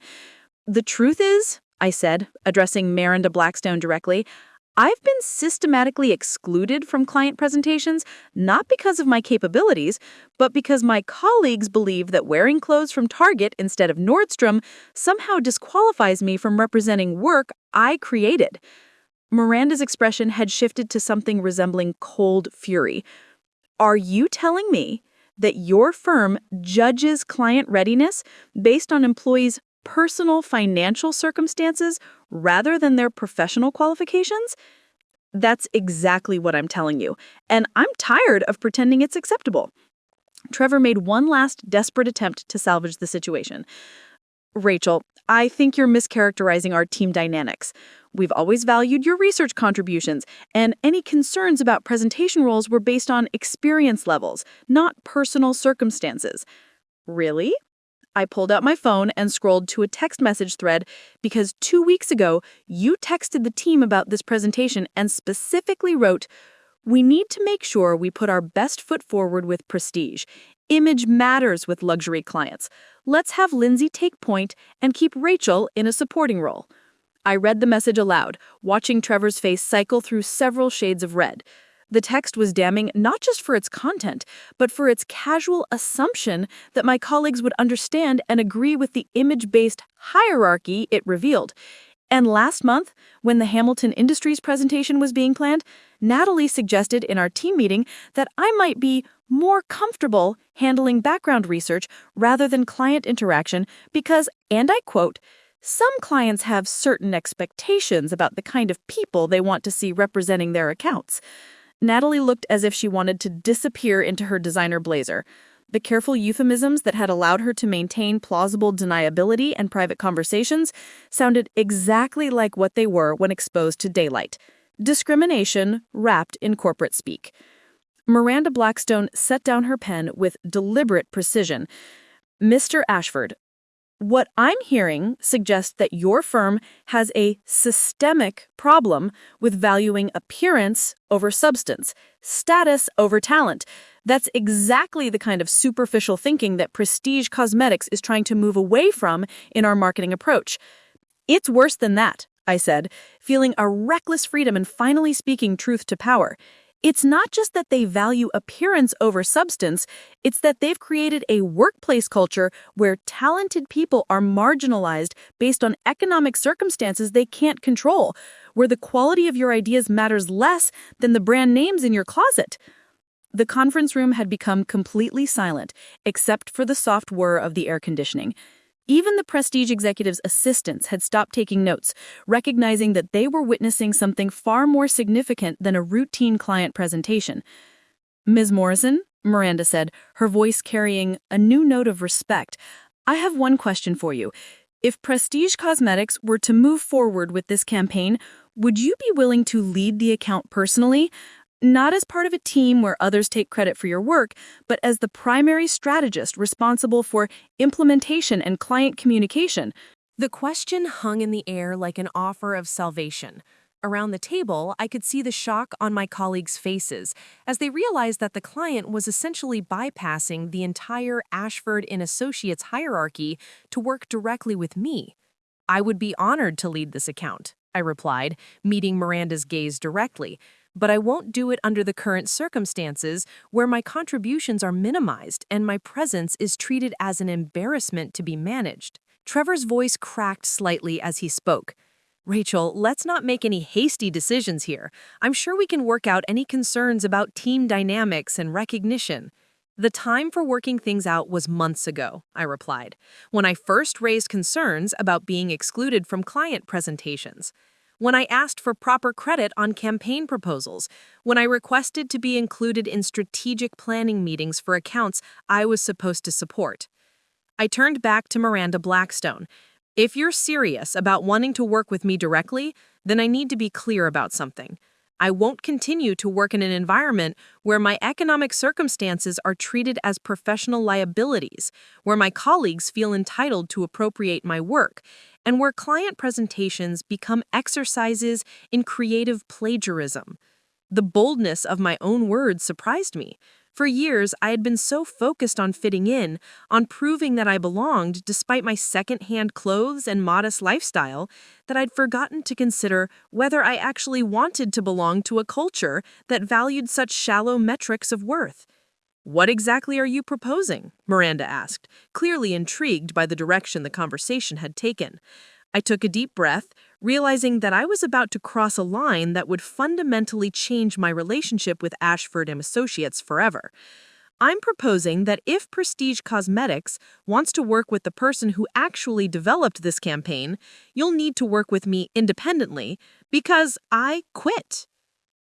The truth is, I said, addressing Miranda Blackstone directly, I've been systematically excluded from client presentations, not because of my capabilities, but because my colleagues believe that wearing clothes from Target instead of Nordstrom somehow disqualifies me from representing work I created. Miranda's expression had shifted to something resembling cold fury. Are you telling me that your firm judges client readiness based on employees' personal financial circumstances rather than their professional qualifications? That's exactly what I'm telling you, and I'm tired of pretending it's acceptable. Trevor made one last desperate attempt to salvage the situation. Rachel, I think you're mischaracterizing our team dynamics. We've always valued your research contributions, and any concerns about presentation roles were based on experience levels, not personal circumstances. Really? I pulled out my phone and scrolled to a text message thread because 2 weeks ago, you texted the team about this presentation and specifically wrote, "We need to make sure we put our best foot forward with prestige. Image matters with luxury clients. Let's have Lindsay take point and keep Rachel in a supporting role." I read the message aloud, watching Trevor's face cycle through several shades of red. The text was damning not just for its content, but for its casual assumption that my colleagues would understand and agree with the image-based hierarchy it revealed. And last month, when the Hamilton Industries presentation was being planned, Natalie suggested in our team meeting that I might be more comfortable handling background research rather than client interaction because, and I quote, "Some clients have certain expectations about the kind of people they want to see representing their accounts." Natalie looked as if she wanted to disappear into her designer blazer. The careful euphemisms that had allowed her to maintain plausible deniability and private conversations sounded exactly like what they were when exposed to daylight. Discrimination wrapped in corporate speak. Miranda Blackstone set down her pen with deliberate precision. "Mr. Ashford, what I'm hearing suggests that your firm has a systemic problem with valuing appearance over substance, status over talent. That's exactly the kind of superficial thinking that Prestige Cosmetics is trying to move away from in our marketing approach." "It's worse than that," I said, feeling a reckless freedom in finally speaking truth to power. "It's not just that they value appearance over substance, it's that they've created a workplace culture where talented people are marginalized based on economic circumstances they can't control, where the quality of your ideas matters less than the brand names in your closet." The conference room had become completely silent, except for the soft whir of the air conditioning. Even the Prestige executive's assistants had stopped taking notes, recognizing that they were witnessing something far more significant than a routine client presentation. "Ms. Morrison," Miranda said, her voice carrying a new note of respect, "I have one question for you. If Prestige Cosmetics were to move forward with this campaign, would you be willing to lead the account personally? Not as part of a team where others take credit for your work, but as the primary strategist responsible for implementation and client communication." The question hung in the air like an offer of salvation. Around the table, I could see the shock on my colleagues' faces as they realized that the client was essentially bypassing the entire Ashford Associates hierarchy to work directly with me. "I would be honored to lead this account," I replied, meeting Miranda's gaze directly. "But I won't do it under the current circumstances where my contributions are minimized and my presence is treated as an embarrassment to be managed." Trevor's voice cracked slightly as he spoke. "Rachel, let's not make any hasty decisions here. I'm sure we can work out any concerns about team dynamics and recognition." The time for working things out was months ago, I replied, when I first raised concerns about being excluded from client presentations, when I asked for proper credit on campaign proposals, when I requested to be included in strategic planning meetings for accounts I was supposed to support. I turned back to Miranda Blackstone. If you're serious about wanting to work with me directly, then I need to be clear about something. I won't continue to work in an environment where my economic circumstances are treated as professional liabilities, where my colleagues feel entitled to appropriate my work, and where client presentations become exercises in creative plagiarism. The boldness of my own words surprised me. For years, I had been so focused on fitting in, on proving that I belonged despite my secondhand clothes and modest lifestyle, that I'd forgotten to consider whether I actually wanted to belong to a culture that valued such shallow metrics of worth. "What exactly are you proposing?" Miranda asked, clearly intrigued by the direction the conversation had taken. I took a deep breath, realizing that I was about to cross a line that would fundamentally change my relationship with Ashford Associates forever. I'm proposing that if Prestige Cosmetics wants to work with the person who actually developed this campaign, you'll need to work with me independently because I quit.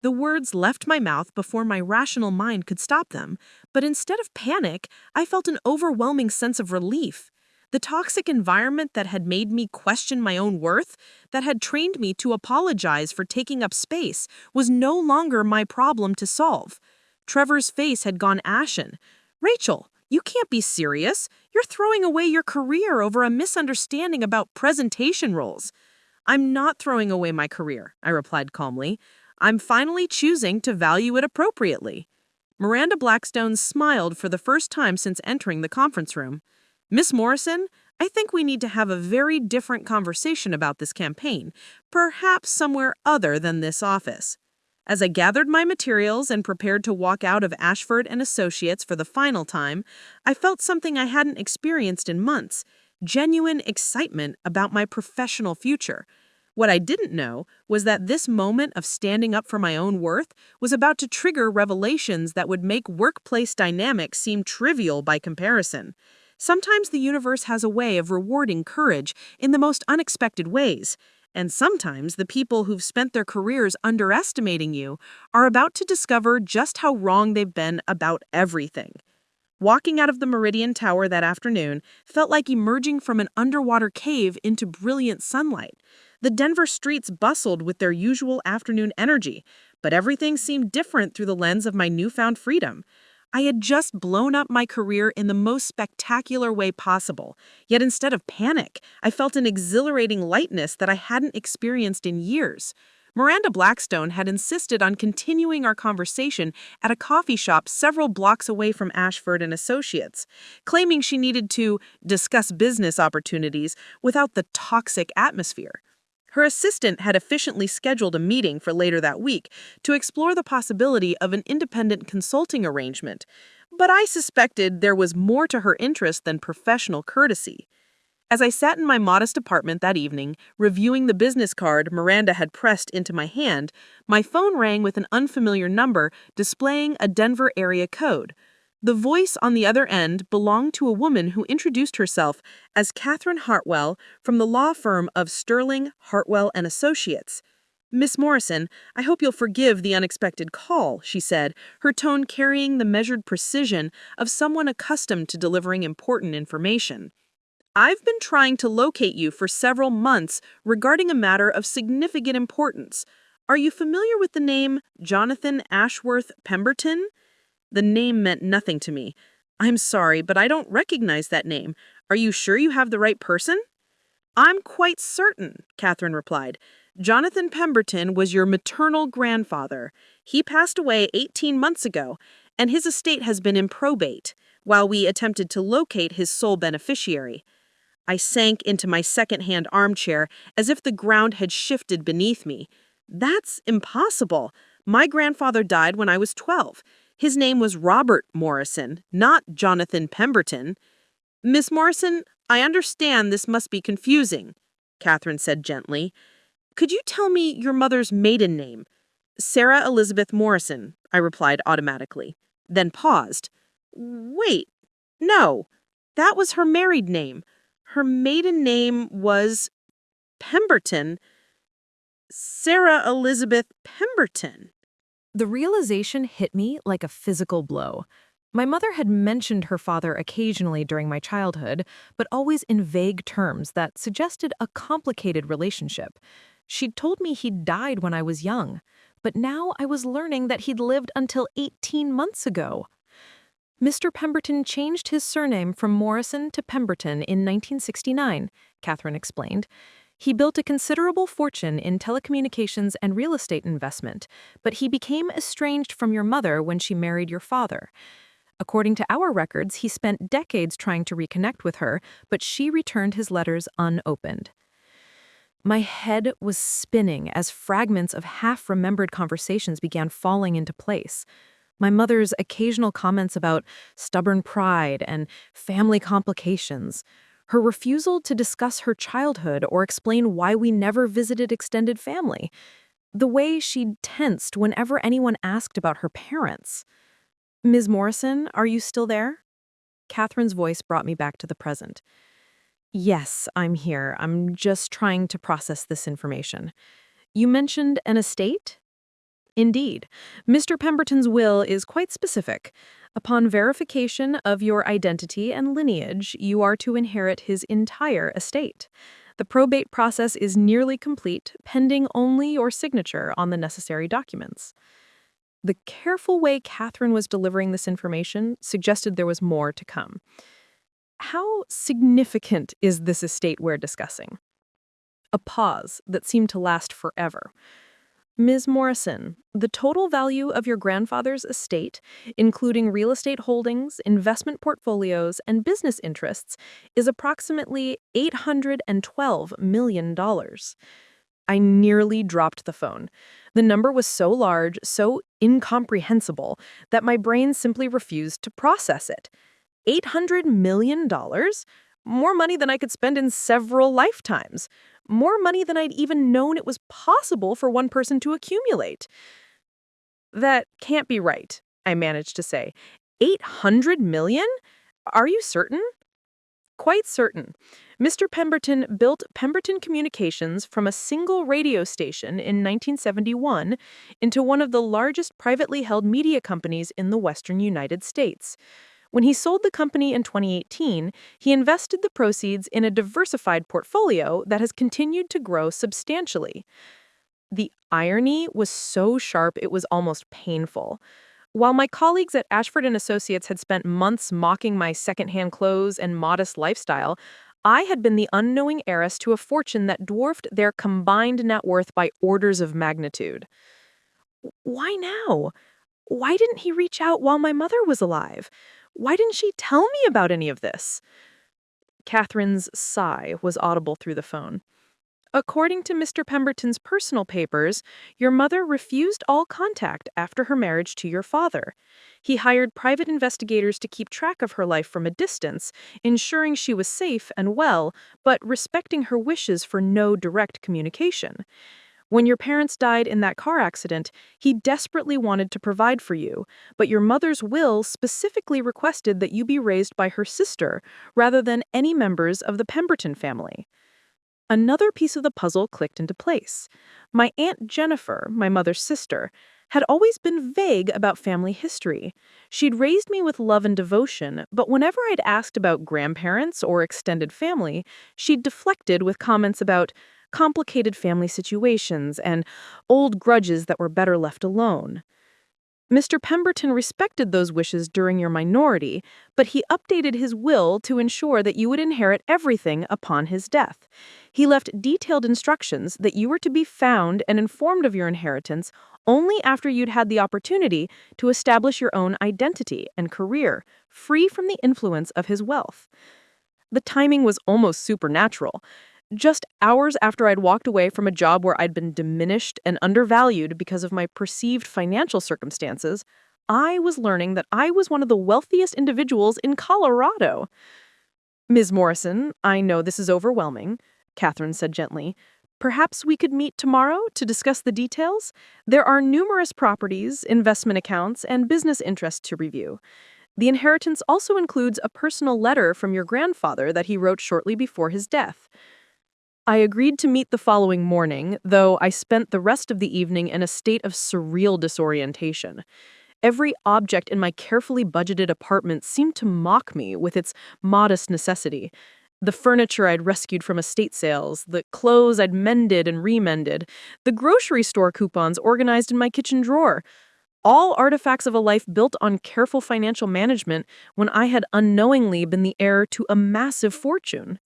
The words left my mouth before my rational mind could stop them, but instead of panic, I felt an overwhelming sense of relief. The toxic environment that had made me question my own worth, that had trained me to apologize for taking up space, was no longer my problem to solve. Trevor's face had gone ashen. "Rachel, you can't be serious. You're throwing away your career over a misunderstanding about presentation roles." "I'm not throwing away my career," I replied calmly. "I'm finally choosing to value it appropriately." Miranda Blackstone smiled for the first time since entering the conference room. "Miss Morrison, I think we need to have a very different conversation about this campaign, perhaps somewhere other than this office." As I gathered my materials and prepared to walk out of Ashford Associates for the final time, I felt something I hadn't experienced in months: genuine excitement about my professional future. What I didn't know was that this moment of standing up for my own worth was about to trigger revelations that would make workplace dynamics seem trivial by comparison. Sometimes the universe has a way of rewarding courage in the most unexpected ways, and sometimes the people who've spent their careers underestimating you are about to discover just how wrong they've been about everything. Walking out of the Meridian Tower that afternoon felt like emerging from an underwater cave into brilliant sunlight. The Denver streets bustled with their usual afternoon energy, but everything seemed different through the lens of my newfound freedom. I had just blown up my career in the most spectacular way possible, yet instead of panic, I felt an exhilarating lightness that I hadn't experienced in years. Miranda Blackstone had insisted on continuing our conversation at a coffee shop several blocks away from Ashford Associates, claiming she needed to discuss business opportunities without the toxic atmosphere. Her assistant had efficiently scheduled a meeting for later that week to explore the possibility of an independent consulting arrangement, but I suspected there was more to her interest than professional courtesy. As I sat in my modest apartment that evening, reviewing the business card Miranda had pressed into my hand, my phone rang with an unfamiliar number displaying a Denver area code. The voice on the other end belonged to a woman who introduced herself as Catherine Hartwell from the law firm of Sterling, Hartwell and Associates. "Miss Morrison, I hope you'll forgive the unexpected call," she said, her tone carrying the measured precision of someone accustomed to delivering important information. "I've been trying to locate you for several months regarding a matter of significant importance. Are you familiar with the name Jonathan Ashworth Pemberton?" The name meant nothing to me. "I'm sorry, but I don't recognize that name. Are you sure you have the right person?" "I'm quite certain," Catherine replied. "Jonathan Pemberton was your maternal grandfather. He passed away 18 months ago, and his estate has been in probate, while we attempted to locate his sole beneficiary." I sank into my second-hand armchair as if the ground had shifted beneath me. "That's impossible. My grandfather died when I was 12. His name was Robert Morrison, not Jonathan Pemberton." "Miss Morrison, I understand this must be confusing," Catherine said gently. "Could you tell me your mother's maiden name?" "Sarah Elizabeth Morrison," I replied automatically, then paused. Wait, no, that was her married name. Her maiden name was Pemberton. Sarah Elizabeth Pemberton. The realization hit me like a physical blow. My mother had mentioned her father occasionally during my childhood, but always in vague terms that suggested a complicated relationship. She'd told me he'd died when I was young, but now I was learning that he'd lived until 18 months ago. Mr. Pemberton changed his surname from Morrison to Pemberton in 1969, Catherine explained. He built a considerable fortune in telecommunications and real estate investment, but he became estranged from your mother when she married your father. According to our records, he spent decades trying to reconnect with her, but she returned his letters unopened. My head was spinning as fragments of half-remembered conversations began falling into place. My mother's occasional comments about stubborn pride and family complications, her refusal to discuss her childhood or explain why we never visited extended family, the way she'd tensed whenever anyone asked about her parents. Ms. Morrison, are you still there? Catherine's voice brought me back to the present. Yes, I'm here. I'm just trying to process this information. You mentioned an estate? Indeed. Mr. Pemberton's will is quite specific. Upon verification of your identity and lineage, you are to inherit his entire estate. The probate process is nearly complete, pending only your signature on the necessary documents. The careful way Catherine was delivering this information suggested there was more to come. How significant is this estate we're discussing? A pause that seemed to last forever. Ms. Morrison, the total value of your grandfather's estate, including real estate holdings, investment portfolios, and business interests, is approximately $812 million. I nearly dropped the phone. The number was so large, so incomprehensible, that my brain simply refused to process it. $800 million? More money than I could spend in several lifetimes. More money than I'd even known it was possible for one person to accumulate. That can't be right, I managed to say. 800 million? Are you certain? Quite certain. Mr. Pemberton built Pemberton Communications from a single radio station in 1971 into one of the largest privately held media companies in the western United States. When he sold the company in 2018, he invested the proceeds in a diversified portfolio that has continued to grow substantially. The irony was so sharp it was almost painful. While my colleagues at Ashford Associates had spent months mocking my secondhand clothes and modest lifestyle, I had been the unknowing heiress to a fortune that dwarfed their combined net worth by orders of magnitude. Why now? Why didn't he reach out while my mother was alive? Why didn't she tell me about any of this? Catherine's sigh was audible through the phone. According to Mr. Pemberton's personal papers, your mother refused all contact after her marriage to your father. He hired private investigators to keep track of her life from a distance, ensuring she was safe and well, but respecting her wishes for no direct communication. When your parents died in that car accident, he desperately wanted to provide for you, but your mother's will specifically requested that you be raised by her sister rather than any members of the Pemberton family. Another piece of the puzzle clicked into place. My Aunt Jennifer, my mother's sister, had always been vague about family history. She'd raised me with love and devotion, but whenever I'd asked about grandparents or extended family, she'd deflected with comments about complicated family situations and old grudges that were better left alone. Mr. Pemberton respected those wishes during your minority, but he updated his will to ensure that you would inherit everything upon his death. He left detailed instructions that you were to be found and informed of your inheritance only after you'd had the opportunity to establish your own identity and career, free from the influence of his wealth. The timing was almost supernatural. Just hours after I'd walked away from a job where I'd been diminished and undervalued because of my perceived financial circumstances, I was learning that I was one of the wealthiest individuals in Colorado. Ms. Morrison, I know this is overwhelming, Catherine said gently. Perhaps we could meet tomorrow to discuss the details? There are numerous properties, investment accounts, and business interests to review. The inheritance also includes a personal letter from your grandfather that he wrote shortly before his death. I agreed to meet the following morning, though I spent the rest of the evening in a state of surreal disorientation. Every object in my carefully budgeted apartment seemed to mock me with its modest necessity. The furniture I'd rescued from estate sales, the clothes I'd mended and remended, the grocery store coupons organized in my kitchen drawer. All artifacts of a life built on careful financial management when I had unknowingly been the heir to a massive fortune.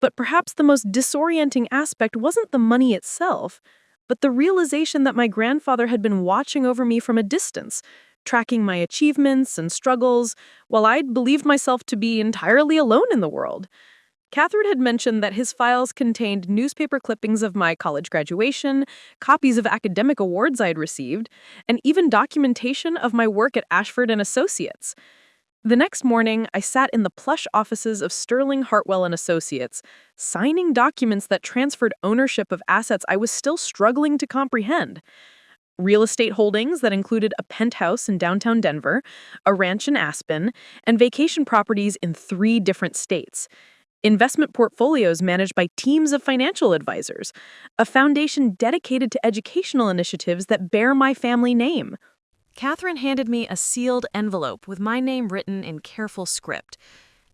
But perhaps the most disorienting aspect wasn't the money itself, but the realization that my grandfather had been watching over me from a distance, tracking my achievements and struggles, while I'd believed myself to be entirely alone in the world. Catherine had mentioned that his files contained newspaper clippings of my college graduation, copies of academic awards I had received, and even documentation of my work at Ashford Associates. The next morning, I sat in the plush offices of Sterling Hartwell and Associates, signing documents that transferred ownership of assets I was still struggling to comprehend. Real estate holdings that included a penthouse in downtown Denver, a ranch in Aspen, and vacation properties in 3 different states. Investment portfolios managed by teams of financial advisors, a foundation dedicated to educational initiatives that bear my family name. Catherine handed me a sealed envelope with my name written in careful script.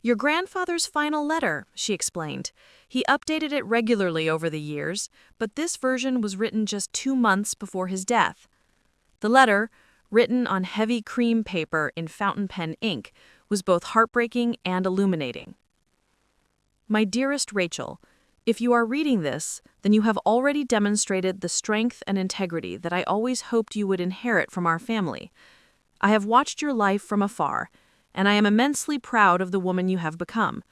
"Your grandfather's final letter," she explained. "He updated it regularly over the years, but this version was written just 2 months before his death." The letter, written on heavy cream paper in fountain pen ink, was both heartbreaking and illuminating. "My dearest Rachel, if you are reading this, then you have already demonstrated the strength and integrity that I always hoped you would inherit from our family. I have watched your life from afar, and I am immensely proud of the woman you have become.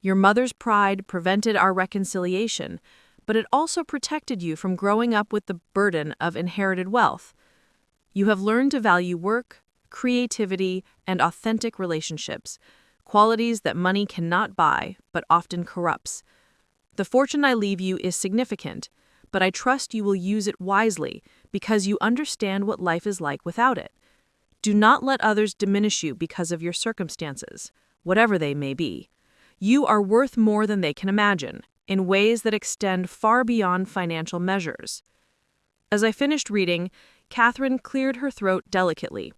Your mother's pride prevented our reconciliation, but it also protected you from growing up with the burden of inherited wealth. You have learned to value work, creativity, and authentic relationships, qualities that money cannot buy, but often corrupts. The fortune I leave you is significant, but I trust you will use it wisely because you understand what life is like without it. Do not let others diminish you because of your circumstances, whatever they may be. You are worth more than they can imagine, in ways that extend far beyond financial measures." As I finished reading, Catherine cleared her throat delicately.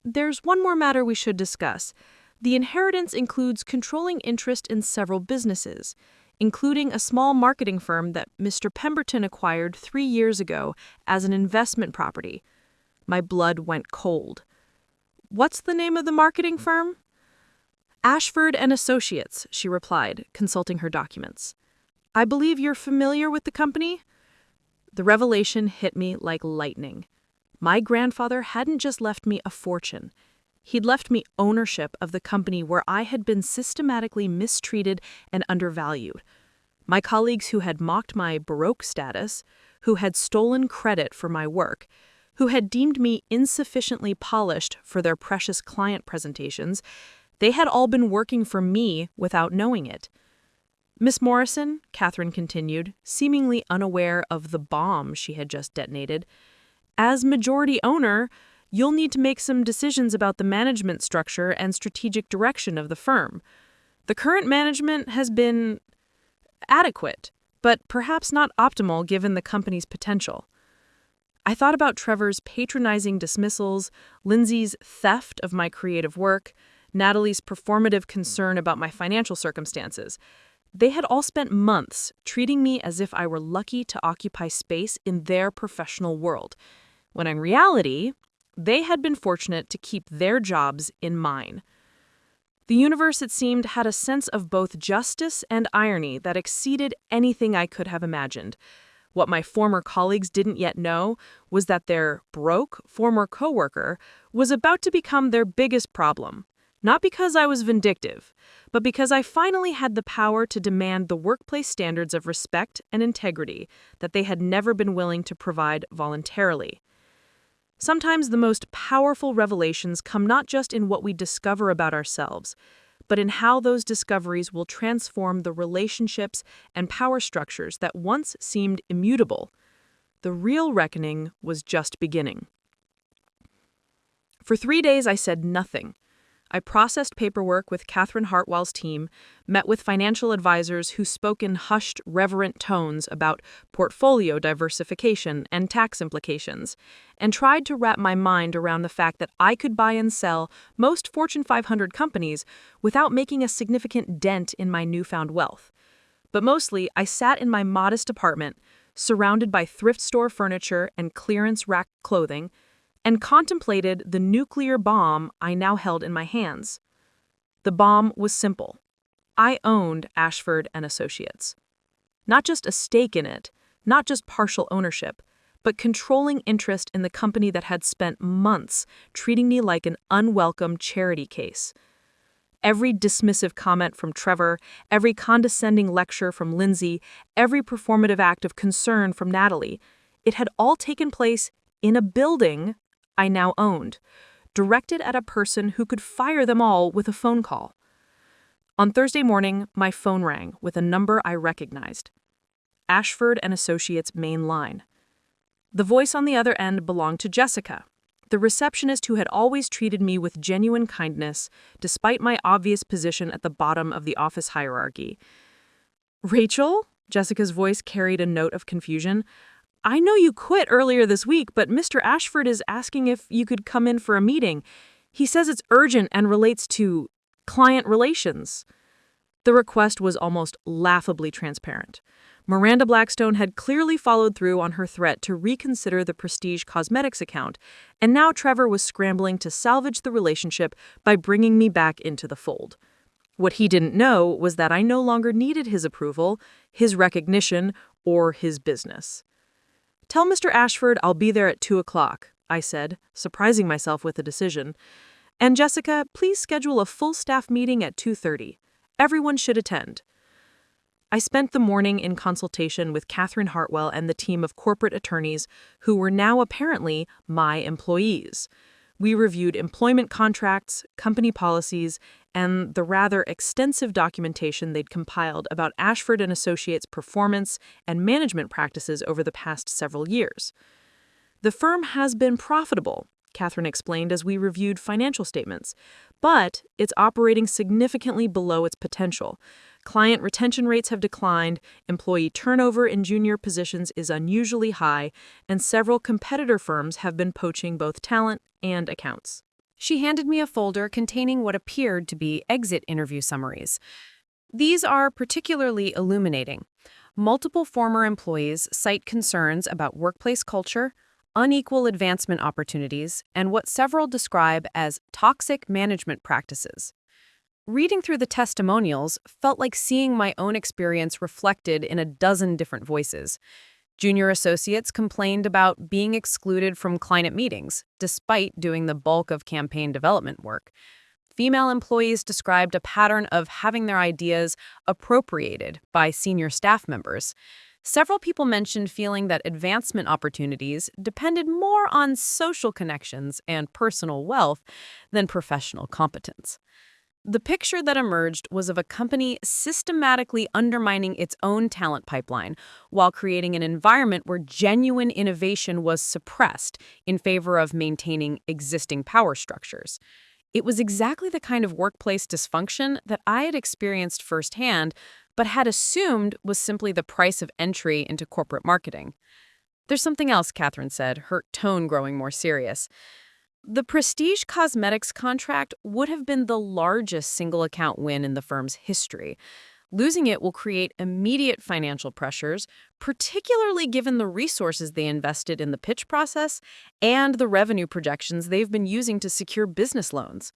"There's one more matter we should discuss. The inheritance includes controlling interest in several businesses, including a small marketing firm that Mr. Pemberton acquired 3 years ago as an investment property." My blood went cold. "What's the name of the marketing firm?" "Ashford Associates," she replied, consulting her documents. "I believe you're familiar with the company?" The revelation hit me like lightning. My grandfather hadn't just left me a fortune. He'd left me ownership of the company where I had been systematically mistreated and undervalued. My colleagues who had mocked my Baroque status, who had stolen credit for my work, who had deemed me insufficiently polished for their precious client presentations, they had all been working for me without knowing it. "Miss Morrison," Catherine continued, seemingly unaware of the bomb she had just detonated, "as majority owner, you'll need to make some decisions about the management structure and strategic direction of the firm. The current management has been adequate, but perhaps not optimal given the company's potential." I thought about Trevor's patronizing dismissals, Lindsay's theft of my creative work, Natalie's performative concern about my financial circumstances. They had all spent months treating me as if I were lucky to occupy space in their professional world, when in reality, they had been fortunate to keep their jobs in mine. The universe, it seemed, had a sense of both justice and irony that exceeded anything I could have imagined. What my former colleagues didn't yet know was that their broke former coworker was about to become their biggest problem, not because I was vindictive, but because I finally had the power to demand the workplace standards of respect and integrity that they had never been willing to provide voluntarily. Sometimes the most powerful revelations come not just in what we discover about ourselves, but in how those discoveries will transform the relationships and power structures that once seemed immutable. The real reckoning was just beginning. For 3 days I said nothing. I processed paperwork with Catherine Hartwell's team, met with financial advisors who spoke in hushed, reverent tones about portfolio diversification and tax implications, and tried to wrap my mind around the fact that I could buy and sell most Fortune 500 companies without making a significant dent in my newfound wealth. But mostly, I sat in my modest apartment, surrounded by thrift store furniture and clearance rack clothing, and contemplated the nuclear bomb I now held in my hands. The bomb was simple. I owned Ashford Associates. Not just a stake in it, not just partial ownership, but controlling interest in the company that had spent months treating me like an unwelcome charity case. Every dismissive comment from Trevor, every condescending lecture from Lindsay, every performative act of concern from Natalie, it had all taken place in a building I now owned, directed at a person who could fire them all with a phone call. On Thursday morning, my phone rang with a number I recognized. Ashford Associates' main line. The voice on the other end belonged to Jessica, the receptionist who had always treated me with genuine kindness, despite my obvious position at the bottom of the office hierarchy. "Rachel?" Jessica's voice carried a note of confusion. "I know you quit earlier this week, but Mr. Ashford is asking if you could come in for a meeting. He says it's urgent and relates to client relations." The request was almost laughably transparent. Miranda Blackstone had clearly followed through on her threat to reconsider the Prestige Cosmetics account, and now Trevor was scrambling to salvage the relationship by bringing me back into the fold. What he didn't know was that I no longer needed his approval, his recognition, or his business. "Tell Mr. Ashford I'll be there at 2 o'clock, I said, surprising myself with the decision. "And Jessica, please schedule a full staff meeting at 2:30. Everyone should attend." I spent the morning in consultation with Catherine Hartwell and the team of corporate attorneys who were now apparently my employees. We reviewed employment contracts, company policies, and the rather extensive documentation they'd compiled about Ashford Associates' performance and management practices over the past several years. "The firm has been profitable," Catherine explained as we reviewed financial statements, "but it's operating significantly below its potential. Client retention rates have declined, employee turnover in junior positions is unusually high, and several competitor firms have been poaching both talent and accounts." She handed me a folder containing what appeared to be exit interview summaries. These are particularly illuminating. Multiple former employees cite concerns about workplace culture, unequal advancement opportunities, and what several describe as toxic management practices. Reading through the testimonials felt like seeing my own experience reflected in a dozen different voices. Junior associates complained about being excluded from client meetings, despite doing the bulk of campaign development work. Female employees described a pattern of having their ideas appropriated by senior staff members. Several people mentioned feeling that advancement opportunities depended more on social connections and personal wealth than professional competence. The picture that emerged was of a company systematically undermining its own talent pipeline while creating an environment where genuine innovation was suppressed in favor of maintaining existing power structures. It was exactly the kind of workplace dysfunction that I had experienced firsthand, but had assumed was simply the price of entry into corporate marketing. "There's something else," Catherine said, her tone growing more serious. "The Prestige Cosmetics contract would have been the largest single account win in the firm's history. Losing it will create immediate financial pressures, particularly given the resources they invested in the pitch process and the revenue projections they've been using to secure business loans."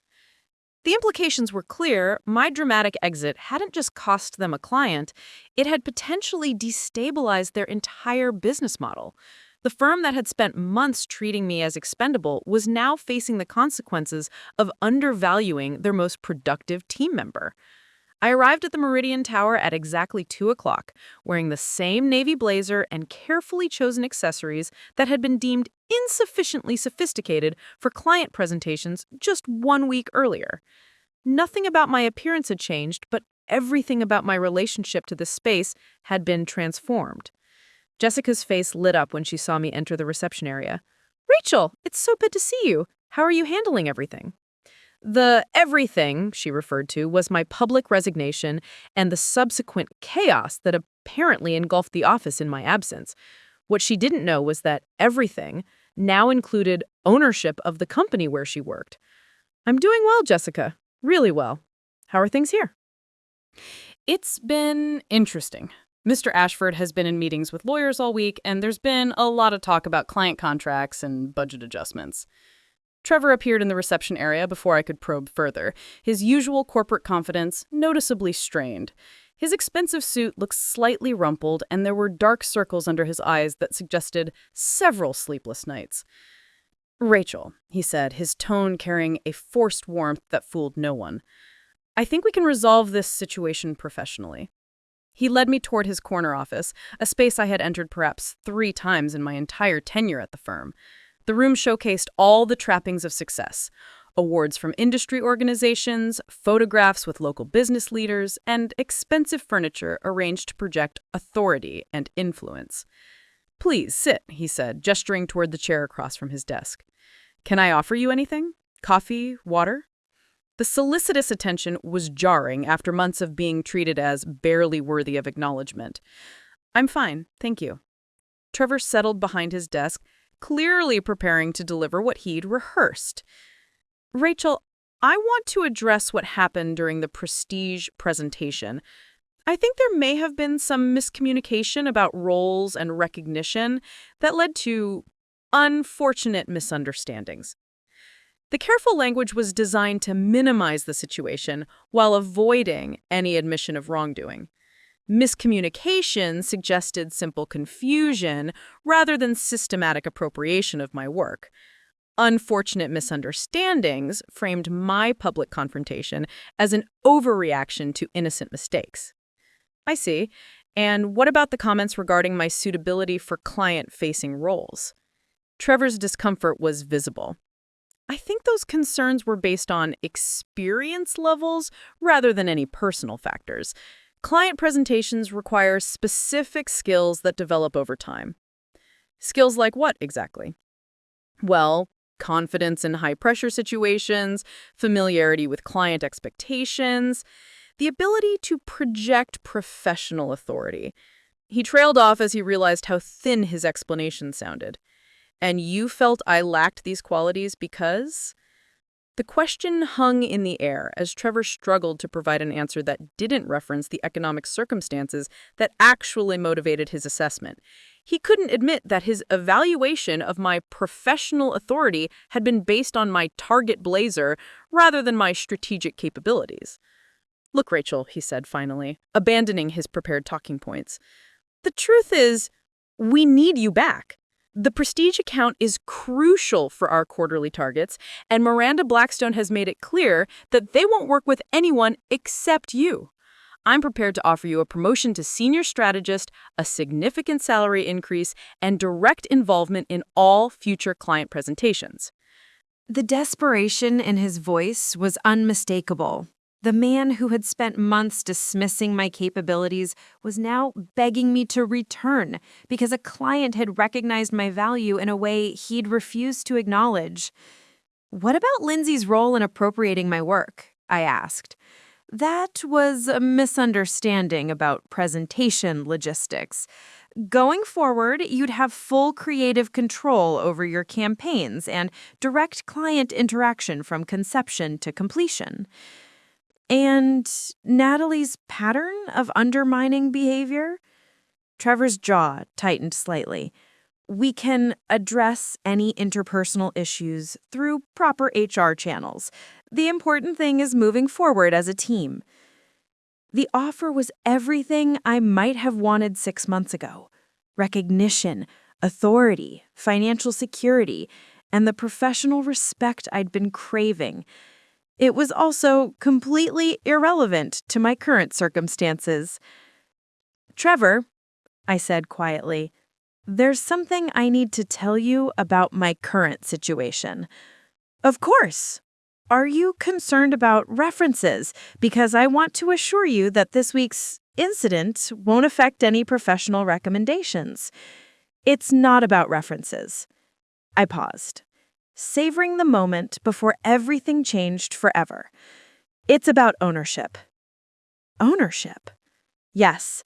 The implications were clear. My dramatic exit hadn't just cost them a client, it had potentially destabilized their entire business model. The firm that had spent months treating me as expendable was now facing the consequences of undervaluing their most productive team member. I arrived at the Meridian Tower at exactly 2 o'clock, wearing the same navy blazer and carefully chosen accessories that had been deemed insufficiently sophisticated for client presentations just 1 week earlier. Nothing about my appearance had changed, but everything about my relationship to the space had been transformed. Jessica's face lit up when she saw me enter the reception area. "Rachel, it's so good to see you. How are you handling everything?" The everything she referred to was my public resignation and the subsequent chaos that apparently engulfed the office in my absence. What she didn't know was that everything now included ownership of the company where she worked. I'm doing well, Jessica. Really well. How are things here? It's been interesting. Mr. Ashford has been in meetings with lawyers all week, and there's been a lot of talk about client contracts and budget adjustments. Trevor appeared in the reception area before I could probe further, his usual corporate confidence noticeably strained. His expensive suit looked slightly rumpled, and there were dark circles under his eyes that suggested several sleepless nights. "Rachel," he said, his tone carrying a forced warmth that fooled no one. "I think we can resolve this situation professionally." He led me toward his corner office, a space I had entered perhaps 3 times in my entire tenure at the firm. The room showcased all the trappings of success: awards from industry organizations, photographs with local business leaders, and expensive furniture arranged to project authority and influence. "Please sit," he said, gesturing toward the chair across from his desk. "Can I offer you anything? Coffee? Water?" The solicitous attention was jarring after months of being treated as barely worthy of acknowledgement. "I'm fine, thank you." Trevor settled behind his desk, clearly preparing to deliver what he'd rehearsed. "Rachel, I want to address what happened during the Prestige presentation. I think there may have been some miscommunication about roles and recognition that led to unfortunate misunderstandings." The careful language was designed to minimize the situation while avoiding any admission of wrongdoing. Miscommunication suggested simple confusion rather than systematic appropriation of my work. Unfortunate misunderstandings framed my public confrontation as an overreaction to innocent mistakes. "I see. And what about the comments regarding my suitability for client-facing roles?" Trevor's discomfort was visible. "I think those concerns were based on experience levels rather than any personal factors. Client presentations require specific skills that develop over time." "Skills like what, exactly?" "Well, confidence in high-pressure situations, familiarity with client expectations, the ability to project professional authority." He trailed off as he realized how thin his explanation sounded. "And you felt I lacked these qualities because?" The question hung in the air as Trevor struggled to provide an answer that didn't reference the economic circumstances that actually motivated his assessment. He couldn't admit that his evaluation of my professional authority had been based on my target blazer rather than my strategic capabilities. "Look, Rachel," he said finally, abandoning his prepared talking points. "The truth is, we need you back. The Prestige account is crucial for our quarterly targets, and Miranda Blackstone has made it clear that they won't work with anyone except you. I'm prepared to offer you a promotion to senior strategist, a significant salary increase, and direct involvement in all future client presentations." The desperation in his voice was unmistakable. The man who had spent months dismissing my capabilities was now begging me to return because a client had recognized my value in a way he'd refused to acknowledge. "What about Lindsay's role in appropriating my work?" I asked. "That was a misunderstanding about presentation logistics. Going forward, you'd have full creative control over your campaigns and direct client interaction from conception to completion." "And Natalie's pattern of undermining behavior?" Trevor's jaw tightened slightly. "We can address any interpersonal issues through proper HR channels. The important thing is moving forward as a team." The offer was everything I might have wanted 6 months ago: recognition, authority, financial security, and the professional respect I'd been craving. It was also completely irrelevant to my current circumstances. "Trevor," I said quietly, "there's something I need to tell you about my current situation." "Of course. Are you concerned about references? Because I want to assure you that this week's incident won't affect any professional recommendations." "It's not about references." I paused. savoring the moment before everything changed forever. It's about ownership. Ownership? Yes,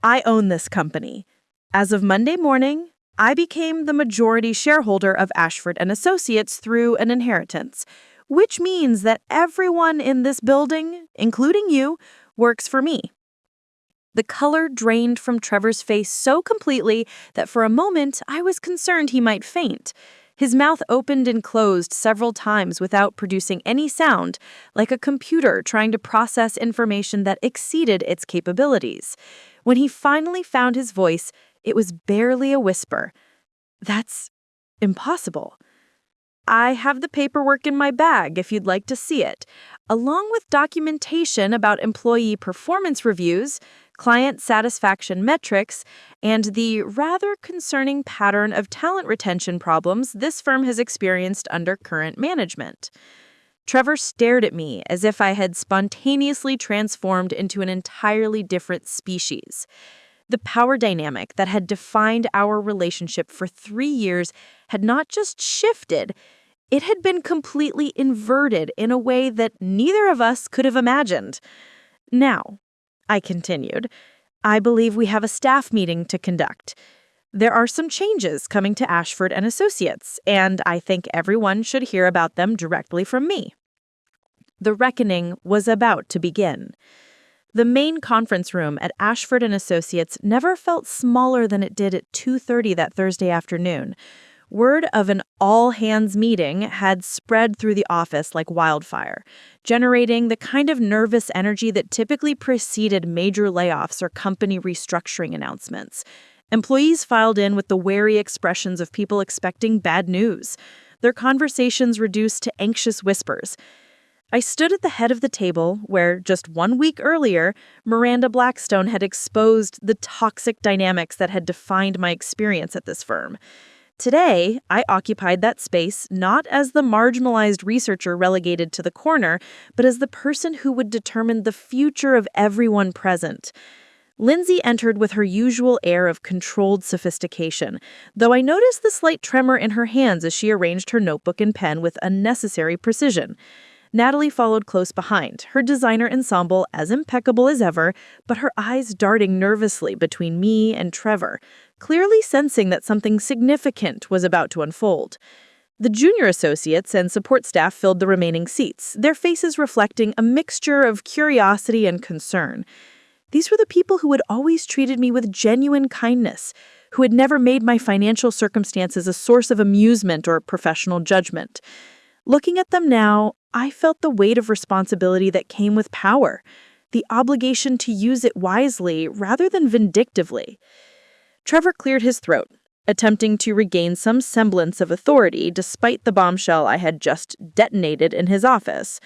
I own this company. As of Monday morning, I became the majority shareholder of Ashford Associates through an inheritance, which means that everyone in this building, including you, works for me. The color drained from Trevor's face so completely that for a moment I was concerned he might faint. His mouth opened and closed several times without producing any sound, like a computer trying to process information that exceeded its capabilities. When he finally found his voice, it was barely a whisper. That's impossible. I have the paperwork in my bag if you'd like to see it, along with documentation about employee performance reviews, client satisfaction metrics, and the rather concerning pattern of talent retention problems this firm has experienced under current management. Trevor stared at me as if I had spontaneously transformed into an entirely different species. The power dynamic that had defined our relationship for 3 years had not just shifted, it had been completely inverted in a way that neither of us could have imagined. Now, I continued, I believe we have a staff meeting to conduct. There are some changes coming to Ashford Associates, and I think everyone should hear about them directly from me. The reckoning was about to begin. The main conference room at Ashford Associates never felt smaller than it did at 2:30 that Thursday afternoon. Word of an all-hands meeting had spread through the office like wildfire, generating the kind of nervous energy that typically preceded major layoffs or company restructuring announcements. Employees filed in with the wary expressions of people expecting bad news, their conversations reduced to anxious whispers. I stood at the head of the table where, just 1 week earlier, Miranda Blackstone had exposed the toxic dynamics that had defined my experience at this firm. Today, I occupied that space not as the marginalized researcher relegated to the corner, but as the person who would determine the future of everyone present. Lindsay entered with her usual air of controlled sophistication, though I noticed the slight tremor in her hands as she arranged her notebook and pen with unnecessary precision. Natalie followed close behind, her designer ensemble as impeccable as ever, but her eyes darting nervously between me and Trevor, clearly sensing that something significant was about to unfold. The junior associates and support staff filled the remaining seats, their faces reflecting a mixture of curiosity and concern. These were the people who had always treated me with genuine kindness, who had never made my financial circumstances a source of amusement or professional judgment. Looking at them now, I felt the weight of responsibility that came with power, the obligation to use it wisely rather than vindictively. Trevor cleared his throat, attempting to regain some semblance of authority despite the bombshell I had just detonated in his office.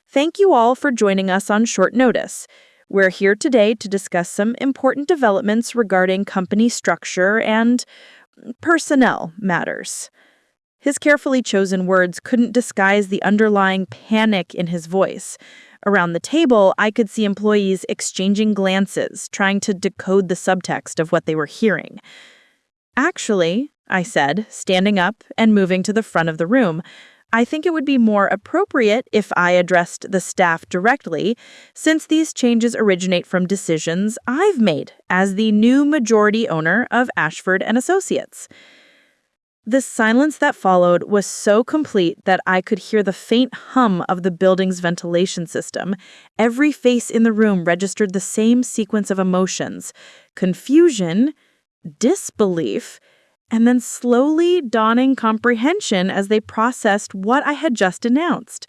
Thank you all for joining us on short notice. We're here today to discuss some important developments regarding company structure and personnel matters. His carefully chosen words couldn't disguise the underlying panic in his voice. Around the table, I could see employees exchanging glances, trying to decode the subtext of what they were hearing. Actually, I said, standing up and moving to the front of the room, I think it would be more appropriate if I addressed the staff directly, since these changes originate from decisions I've made as the new majority owner of Ashford Associates. The silence that followed was so complete that I could hear the faint hum of the building's ventilation system. Every face in the room registered the same sequence of emotions: confusion, disbelief, and then slowly dawning comprehension as they processed what I had just announced.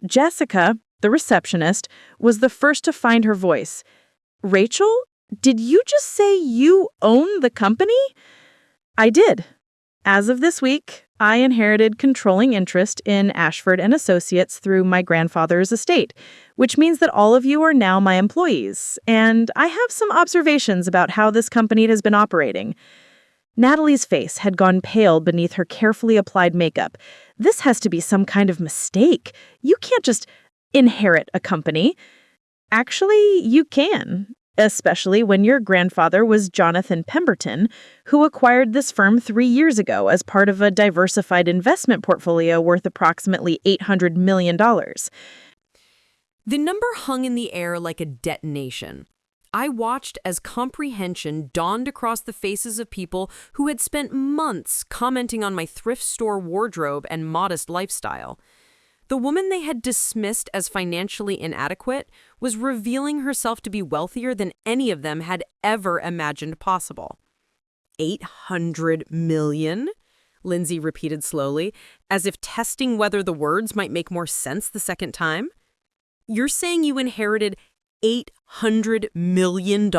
Jessica, the receptionist, was the first to find her voice. "Rachel, did you just say you own the company?" "I did. As of this week, I inherited controlling interest in Ashford Associates through my grandfather's estate, which means that all of you are now my employees, and I have some observations about how this company has been operating." Natalie's face had gone pale beneath her carefully applied makeup. "This has to be some kind of mistake. You can't just inherit a company." "Actually, you can. especially when your grandfather was Jonathan Pemberton, who acquired this firm 3 years ago as part of a diversified investment portfolio worth approximately $800 million. The number hung in the air like a detonation. I watched as comprehension dawned across the faces of people who had spent months commenting on my thrift store wardrobe and modest lifestyle. The woman they had dismissed as financially inadequate was revealing herself to be wealthier than any of them had ever imagined possible. 800 million? Lindsay repeated slowly, as if testing whether the words might make more sense the second time. You're saying you inherited $800 million?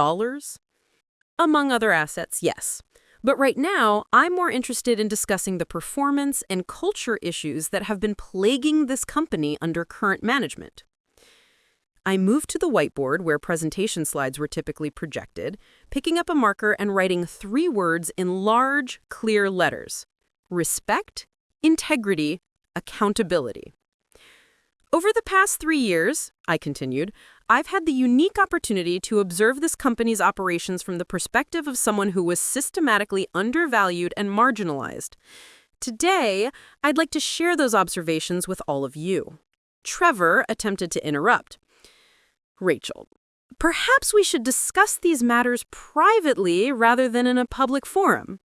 Among other assets, yes. But right now, I'm more interested in discussing the performance and culture issues that have been plaguing this company under current management. I moved to the whiteboard where presentation slides were typically projected, picking up a marker and writing 3 words in large, clear letters: respect, integrity, accountability. Over the past 3 years, I continued, I've had the unique opportunity to observe this company's operations from the perspective of someone who was systematically undervalued and marginalized. Today, I'd like to share those observations with all of you. Trevor attempted to interrupt. Rachel, perhaps we should discuss these matters privately rather than in a public forum.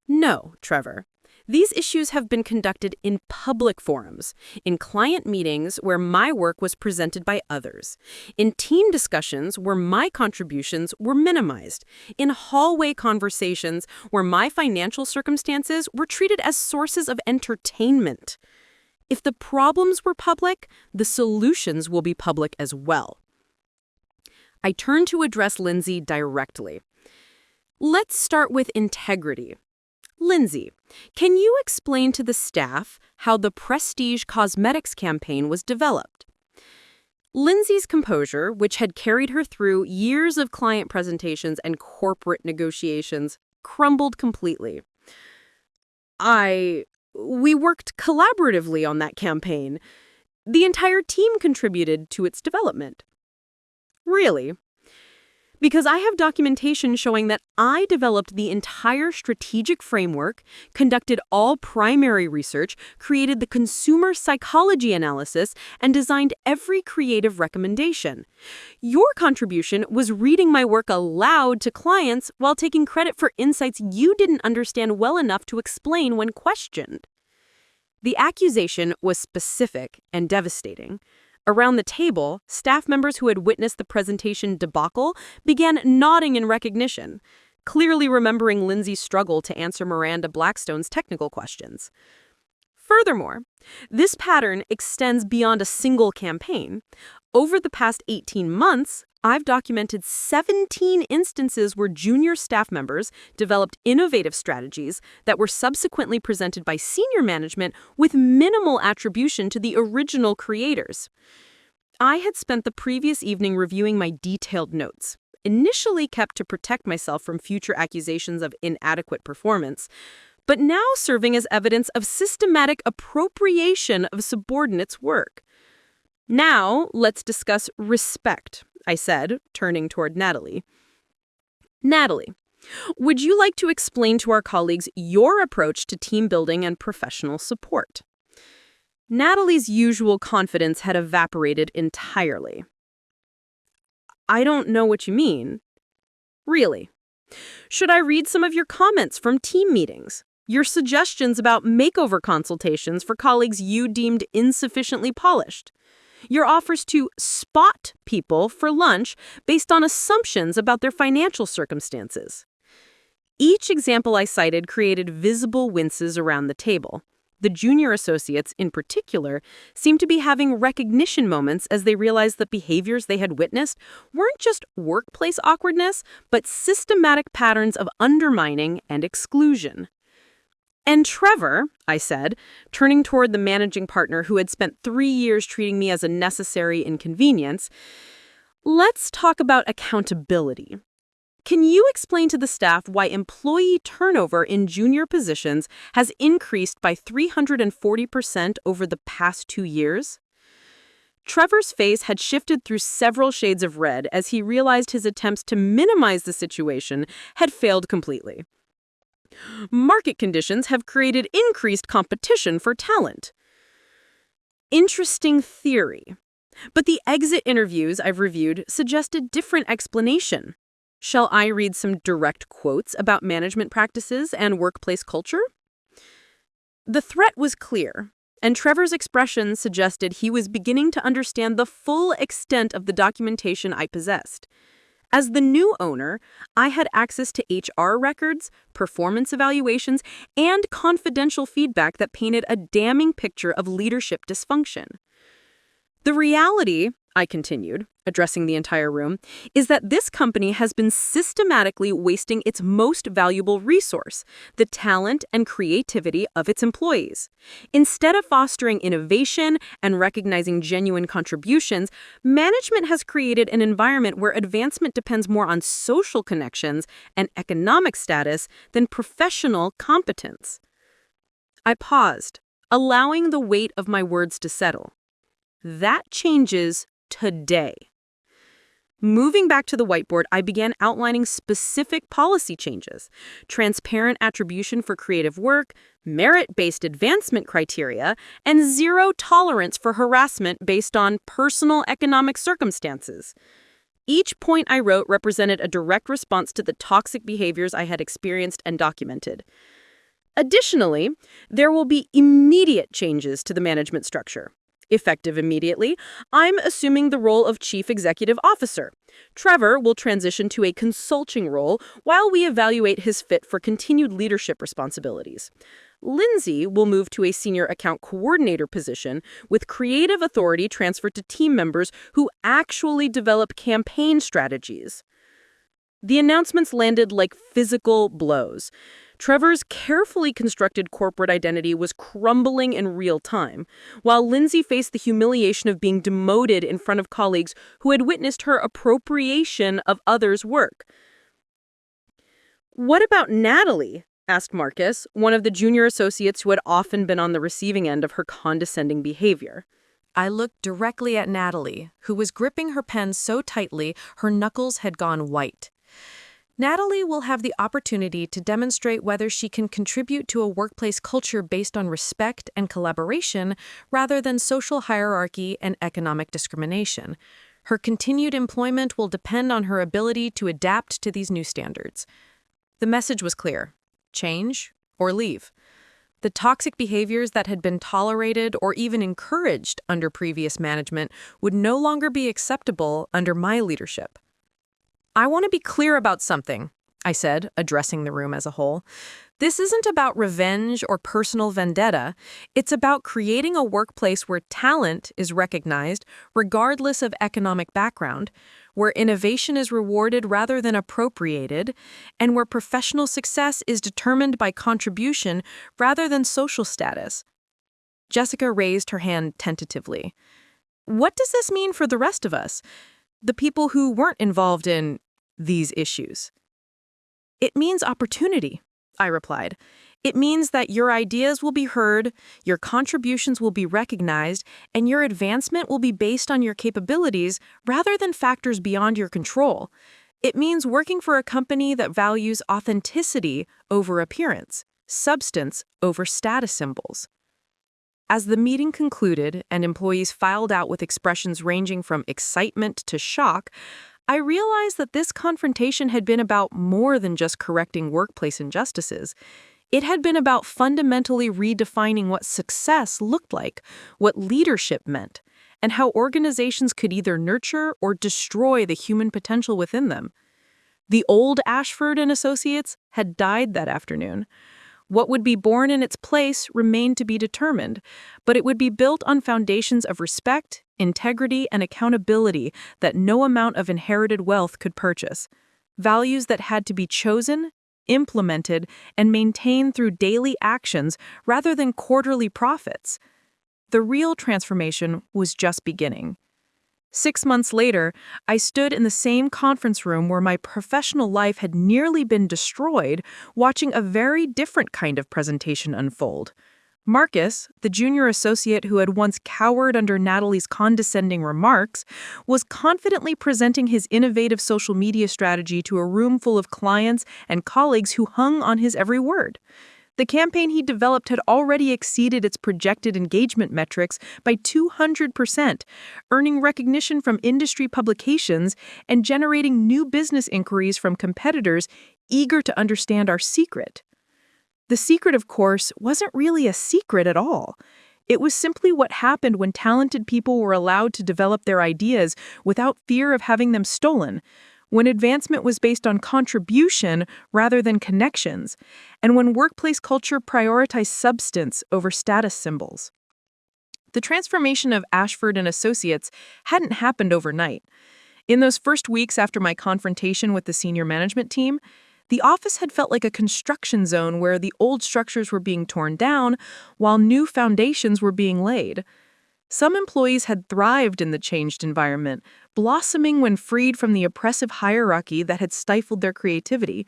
No, Trevor. These issues have been conducted in public forums, in client meetings where my work was presented by others, in team discussions where my contributions were minimized, in hallway conversations where my financial circumstances were treated as sources of entertainment. If the problems were public, the solutions will be public as well. I turned to address Lindsay directly. Let's start with integrity. Lindsay, can you explain to the staff how the Prestige Cosmetics campaign was developed? Lindsay's composure, which had carried her through years of client presentations and corporate negotiations, crumbled completely. We worked collaboratively on that campaign. The entire team contributed to its development. Really? Because I have documentation showing that I developed the entire strategic framework, conducted all primary research, created the consumer psychology analysis, and designed every creative recommendation. Your contribution was reading my work aloud to clients while taking credit for insights you didn't understand well enough to explain when questioned. The accusation was specific and devastating. Around the table, staff members who had witnessed the presentation debacle began nodding in recognition, clearly remembering Lindsay's struggle to answer Miranda Blackstone's technical questions. Furthermore, this pattern extends beyond a single campaign. Over the past 18 months, I've documented 17 instances where junior staff members developed innovative strategies that were subsequently presented by senior management with minimal attribution to the original creators. I had spent the previous evening reviewing my detailed notes, initially kept to protect myself from future accusations of inadequate performance, but now serving as evidence of systematic appropriation of subordinates' work. Now, let's discuss respect, I said, turning toward Natalie. Natalie, would you like to explain to our colleagues your approach to team building and professional support? Natalie's usual confidence had evaporated entirely. I don't know what you mean. Really? Should I read some of your comments from team meetings? Your suggestions about makeover consultations for colleagues you deemed insufficiently polished? Your offers to spot people for lunch based on assumptions about their financial circumstances. Each example I cited created visible winces around the table. The junior associates, in particular, seemed to be having recognition moments as they realized that behaviors they had witnessed weren't just workplace awkwardness, but systematic patterns of undermining and exclusion. And Trevor, I said, turning toward the managing partner who had spent 3 years treating me as a necessary inconvenience, let's talk about accountability. Can you explain to the staff why employee turnover in junior positions has increased by 340% over the past 2 years? Trevor's face had shifted through several shades of red as he realized his attempts to minimize the situation had failed completely. Market conditions have created increased competition for talent. Interesting theory. But the exit interviews I've reviewed suggest a different explanation. Shall I read some direct quotes about management practices and workplace culture? The threat was clear, and Trevor's expression suggested he was beginning to understand the full extent of the documentation I possessed. As the new owner, I had access to HR records, performance evaluations, and confidential feedback that painted a damning picture of leadership dysfunction. The reality, I continued, addressing the entire room, is that this company has been systematically wasting its most valuable resource, the talent and creativity of its employees. Instead of fostering innovation and recognizing genuine contributions, management has created an environment where advancement depends more on social connections and economic status than professional competence. I paused, allowing the weight of my words to settle. That changes today. Moving back to the whiteboard, I began outlining specific policy changes: transparent attribution for creative work, merit-based advancement criteria, and zero tolerance for harassment based on personal economic circumstances. Each point I wrote represented a direct response to the toxic behaviors I had experienced and documented. Additionally, there will be immediate changes to the management structure. Effective immediately, I'm assuming the role of Chief Executive Officer. Trevor will transition to a consulting role while we evaluate his fit for continued leadership responsibilities. Lindsay will move to a Senior Account Coordinator position with creative authority transferred to team members who actually develop campaign strategies. The announcements landed like physical blows. Trevor's carefully constructed corporate identity was crumbling in real time, while Lindsay faced the humiliation of being demoted in front of colleagues who had witnessed her appropriation of others' work. "What about Natalie?" asked Marcus, one of the junior associates who had often been on the receiving end of her condescending behavior. I looked directly at Natalie, who was gripping her pen so tightly her knuckles had gone white. Natalie will have the opportunity to demonstrate whether she can contribute to a workplace culture based on respect and collaboration rather than social hierarchy and economic discrimination. Her continued employment will depend on her ability to adapt to these new standards. The message was clear: change or leave. The toxic behaviors that had been tolerated or even encouraged under previous management would no longer be acceptable under my leadership. "I want to be clear about something," I said, addressing the room as a whole. "This isn't about revenge or personal vendetta. It's about creating a workplace where talent is recognized regardless of economic background, where innovation is rewarded rather than appropriated, and where professional success is determined by contribution rather than social status." Jessica raised her hand tentatively. "What does this mean for the rest of us? The people who weren't involved in these issues?" "It means opportunity," I replied. "It means that your ideas will be heard, your contributions will be recognized, and your advancement will be based on your capabilities rather than factors beyond your control. It means working for a company that values authenticity over appearance, substance over status symbols." As the meeting concluded and employees filed out with expressions ranging from excitement to shock, I realized that this confrontation had been about more than just correcting workplace injustices. It had been about fundamentally redefining what success looked like, what leadership meant, and how organizations could either nurture or destroy the human potential within them. The old Ashford Associates had died that afternoon. What would be born in its place remained to be determined, but it would be built on foundations of respect, integrity, and accountability that no amount of inherited wealth could purchase. Values that had to be chosen, implemented, and maintained through daily actions rather than quarterly profits. The real transformation was just beginning. 6 months later, I stood in the same conference room where my professional life had nearly been destroyed, watching a very different kind of presentation unfold. Marcus, the junior associate who had once cowered under Natalie's condescending remarks, was confidently presenting his innovative social media strategy to a room full of clients and colleagues who hung on his every word. The campaign he developed had already exceeded its projected engagement metrics by 200%, earning recognition from industry publications and generating new business inquiries from competitors eager to understand our secret. The secret, of course, wasn't really a secret at all. It was simply what happened when talented people were allowed to develop their ideas without fear of having them stolen, when advancement was based on contribution rather than connections, and when workplace culture prioritized substance over status symbols. The transformation of Ashford Associates hadn't happened overnight. In those first weeks after my confrontation with the senior management team, the office had felt like a construction zone where the old structures were being torn down while new foundations were being laid. Some employees had thrived in the changed environment, blossoming when freed from the oppressive hierarchy that had stifled their creativity.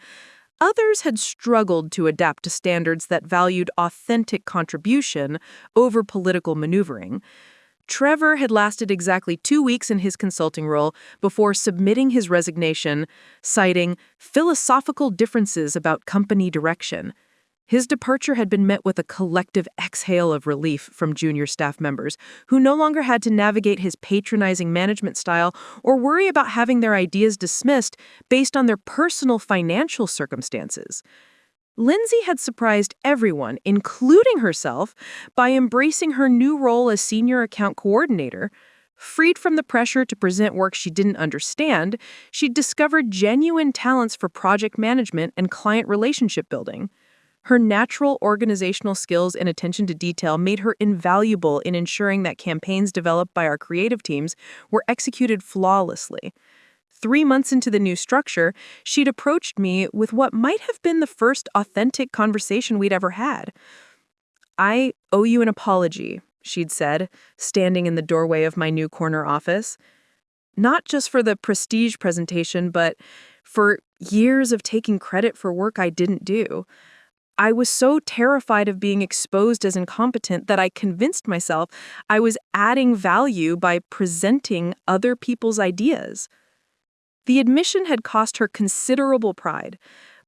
Others had struggled to adapt to standards that valued authentic contribution over political maneuvering. Trevor had lasted exactly 2 weeks in his consulting role before submitting his resignation, citing philosophical differences about company direction. His departure had been met with a collective exhale of relief from junior staff members, who no longer had to navigate his patronizing management style or worry about having their ideas dismissed based on their personal financial circumstances. Lindsay had surprised everyone, including herself, by embracing her new role as senior account coordinator. Freed from the pressure to present work she didn't understand, she'd discovered genuine talents for project management and client relationship building. Her natural organizational skills and attention to detail made her invaluable in ensuring that campaigns developed by our creative teams were executed flawlessly. 3 months into the new structure, she'd approached me with what might have been the first authentic conversation we'd ever had. "I owe you an apology," she'd said, standing in the doorway of my new corner office. "Not just for the prestige presentation, but for years of taking credit for work I didn't do. I was so terrified of being exposed as incompetent that I convinced myself I was adding value by presenting other people's ideas." The admission had cost her considerable pride,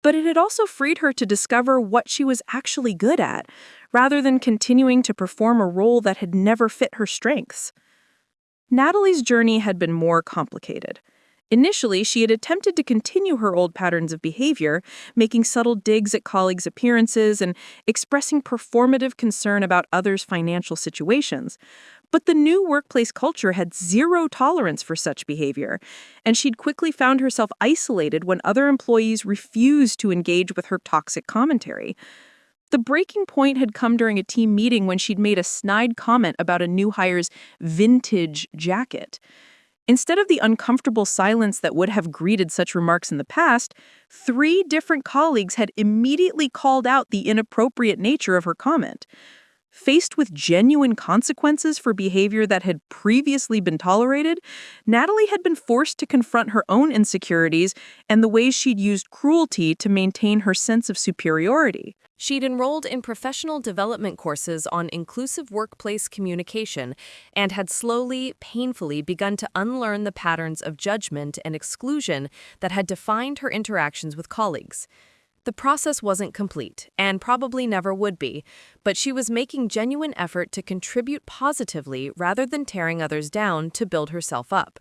but it had also freed her to discover what she was actually good at, rather than continuing to perform a role that had never fit her strengths. Natalie's journey had been more complicated. Initially, she had attempted to continue her old patterns of behavior, making subtle digs at colleagues' appearances and expressing performative concern about others' financial situations. But the new workplace culture had zero tolerance for such behavior, and she'd quickly found herself isolated when other employees refused to engage with her toxic commentary. The breaking point had come during a team meeting when she'd made a snide comment about a new hire's vintage jacket. Instead of the uncomfortable silence that would have greeted such remarks in the past, 3 different colleagues had immediately called out the inappropriate nature of her comment. Faced with genuine consequences for behavior that had previously been tolerated, Natalie had been forced to confront her own insecurities and the ways she'd used cruelty to maintain her sense of superiority. She'd enrolled in professional development courses on inclusive workplace communication and had slowly, painfully begun to unlearn the patterns of judgment and exclusion that had defined her interactions with colleagues. The process wasn't complete, and probably never would be, but she was making genuine effort to contribute positively rather than tearing others down to build herself up.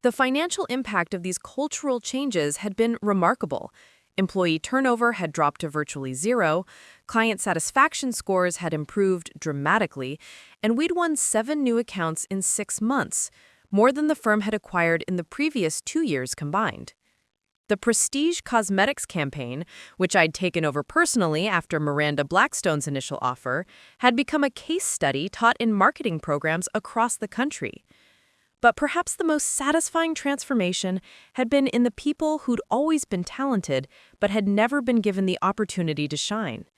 The financial impact of these cultural changes had been remarkable. Employee turnover had dropped to virtually zero, client satisfaction scores had improved dramatically, and we'd won 7 new accounts in 6 months, more than the firm had acquired in the previous 2 years combined. The Prestige Cosmetics campaign, which I'd taken over personally after Miranda Blackstone's initial offer, had become a case study taught in marketing programs across the country. But perhaps the most satisfying transformation had been in the people who'd always been talented but had never been given the opportunity to shine.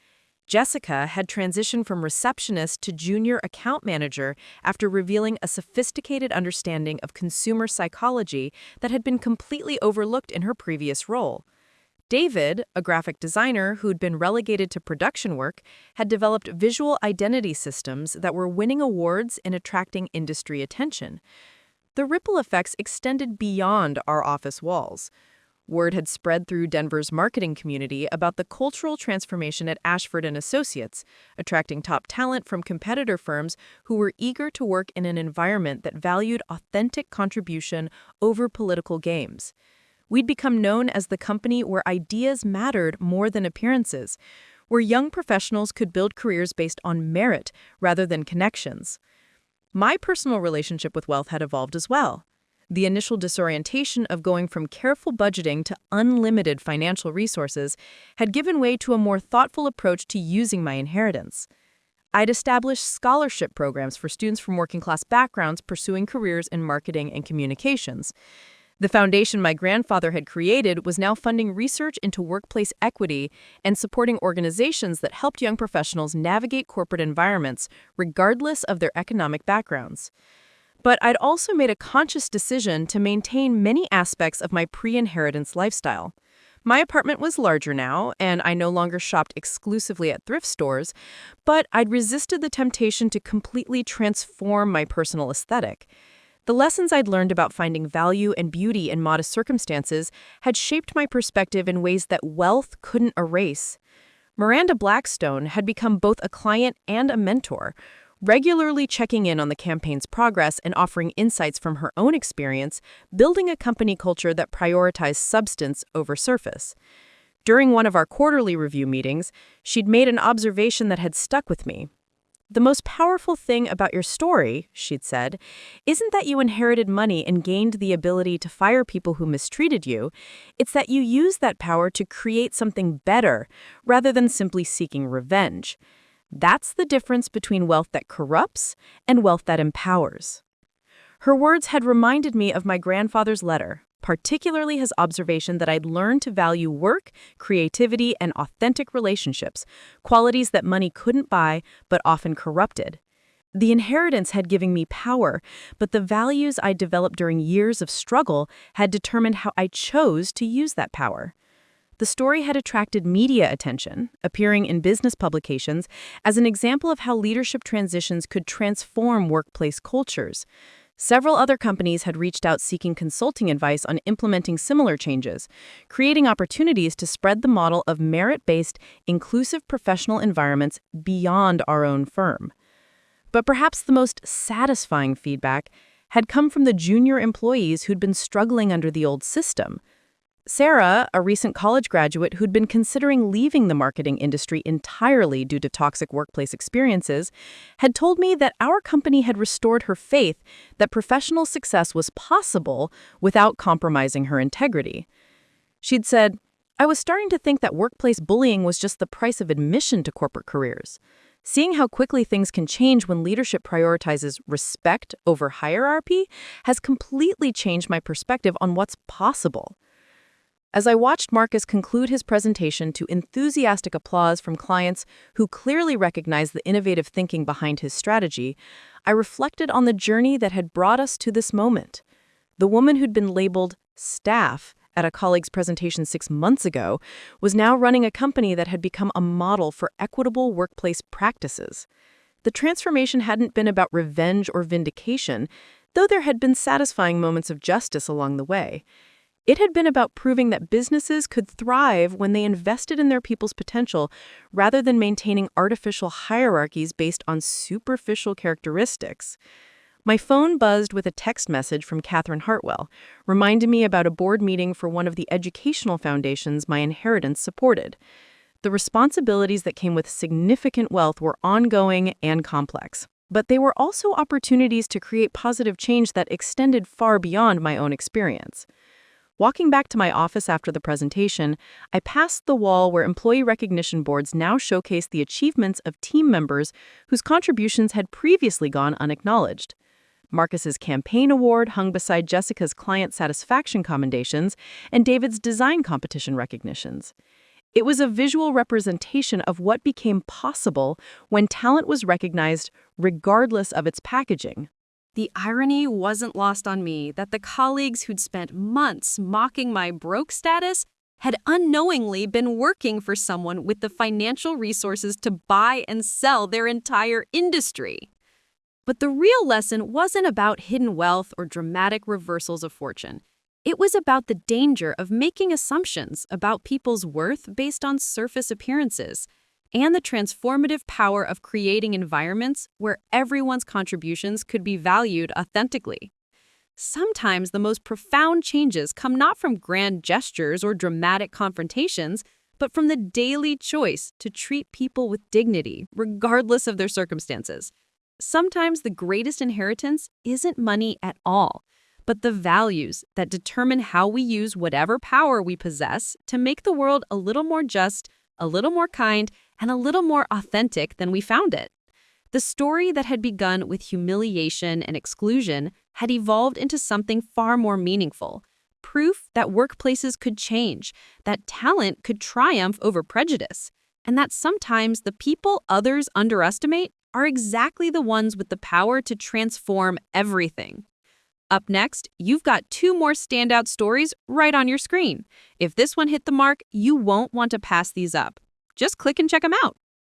Jessica had transitioned from receptionist to junior account manager after revealing a sophisticated understanding of consumer psychology that had been completely overlooked in her previous role. David, a graphic designer who'd been relegated to production work, had developed visual identity systems that were winning awards and attracting industry attention. The ripple effects extended beyond our office walls. Word had spread through Denver's marketing community about the cultural transformation at Ashford Associates, attracting top talent from competitor firms who were eager to work in an environment that valued authentic contribution over political games. We'd become known as the company where ideas mattered more than appearances, where young professionals could build careers based on merit rather than connections. My personal relationship with wealth had evolved as well. The initial disorientation of going from careful budgeting to unlimited financial resources had given way to a more thoughtful approach to using my inheritance. I'd established scholarship programs for students from working-class backgrounds pursuing careers in marketing and communications. The foundation my grandfather had created was now funding research into workplace equity and supporting organizations that helped young professionals navigate corporate environments, regardless of their economic backgrounds. But I'd also made a conscious decision to maintain many aspects of my pre-inheritance lifestyle. My apartment was larger now, and I no longer shopped exclusively at thrift stores, but I'd resisted the temptation to completely transform my personal aesthetic. The lessons I'd learned about finding value and beauty in modest circumstances had shaped my perspective in ways that wealth couldn't erase. Miranda Blackstone had become both a client and a mentor, regularly checking in on the campaign's progress and offering insights from her own experience, building a company culture that prioritized substance over surface. During one of our quarterly review meetings, she'd made an observation that had stuck with me. "The most powerful thing about your story," she'd said, "isn't that you inherited money and gained the ability to fire people who mistreated you. It's that you used that power to create something better, rather than simply seeking revenge. That's the difference between wealth that corrupts and wealth that empowers." Her words had reminded me of my grandfather's letter, particularly his observation that I'd learned to value work, creativity, and authentic relationships, qualities that money couldn't buy but often corrupted. The inheritance had given me power, but the values I developed during years of struggle had determined how I chose to use that power. The story had attracted media attention, appearing in business publications as an example of how leadership transitions could transform workplace cultures. Several other companies had reached out seeking consulting advice on implementing similar changes, creating opportunities to spread the model of merit-based, inclusive professional environments beyond our own firm. But perhaps the most satisfying feedback had come from the junior employees who'd been struggling under the old system. Sarah, a recent college graduate who'd been considering leaving the marketing industry entirely due to toxic workplace experiences, had told me that our company had restored her faith that professional success was possible without compromising her integrity. She'd said, "I was starting to think that workplace bullying was just the price of admission to corporate careers. Seeing how quickly things can change when leadership prioritizes respect over hierarchy has completely changed my perspective on what's possible." As I watched Marcus conclude his presentation to enthusiastic applause from clients who clearly recognized the innovative thinking behind his strategy, I reflected on the journey that had brought us to this moment. The woman who'd been labeled staff at a colleague's presentation 6 months ago was now running a company that had become a model for equitable workplace practices. The transformation hadn't been about revenge or vindication, though there had been satisfying moments of justice along the way. It had been about proving that businesses could thrive when they invested in their people's potential rather than maintaining artificial hierarchies based on superficial characteristics. My phone buzzed with a text message from Catherine Hartwell, reminding me about a board meeting for one of the educational foundations my inheritance supported. The responsibilities that came with significant wealth were ongoing and complex, but they were also opportunities to create positive change that extended far beyond my own experience. Walking back to my office after the presentation, I passed the wall where employee recognition boards now showcase the achievements of team members whose contributions had previously gone unacknowledged. Marcus's campaign award hung beside Jessica's client satisfaction commendations and David's design competition recognitions. It was a visual representation of what became possible when talent was recognized regardless of its packaging. The irony wasn't lost on me that the colleagues who'd spent months mocking my broke status had unknowingly been working for someone with the financial resources to buy and sell their entire industry. But the real lesson wasn't about hidden wealth or dramatic reversals of fortune. It was about the danger of making assumptions about people's worth based on surface appearances, and the transformative power of creating environments where everyone's contributions could be valued authentically. Sometimes the most profound changes come not from grand gestures or dramatic confrontations, but from the daily choice to treat people with dignity, regardless of their circumstances. Sometimes the greatest inheritance isn't money at all, but the values that determine how we use whatever power we possess to make the world a little more just, a little more kind, and a little more authentic than we found it. The story that had begun with humiliation and exclusion had evolved into something far more meaningful. Proof that workplaces could change, that talent could triumph over prejudice, and that sometimes the people others underestimate are exactly the ones with the power to transform everything. Up next, you've got 2 more standout stories right on your screen. If this one hit the mark, you won't want to pass these up. Just click and check them out.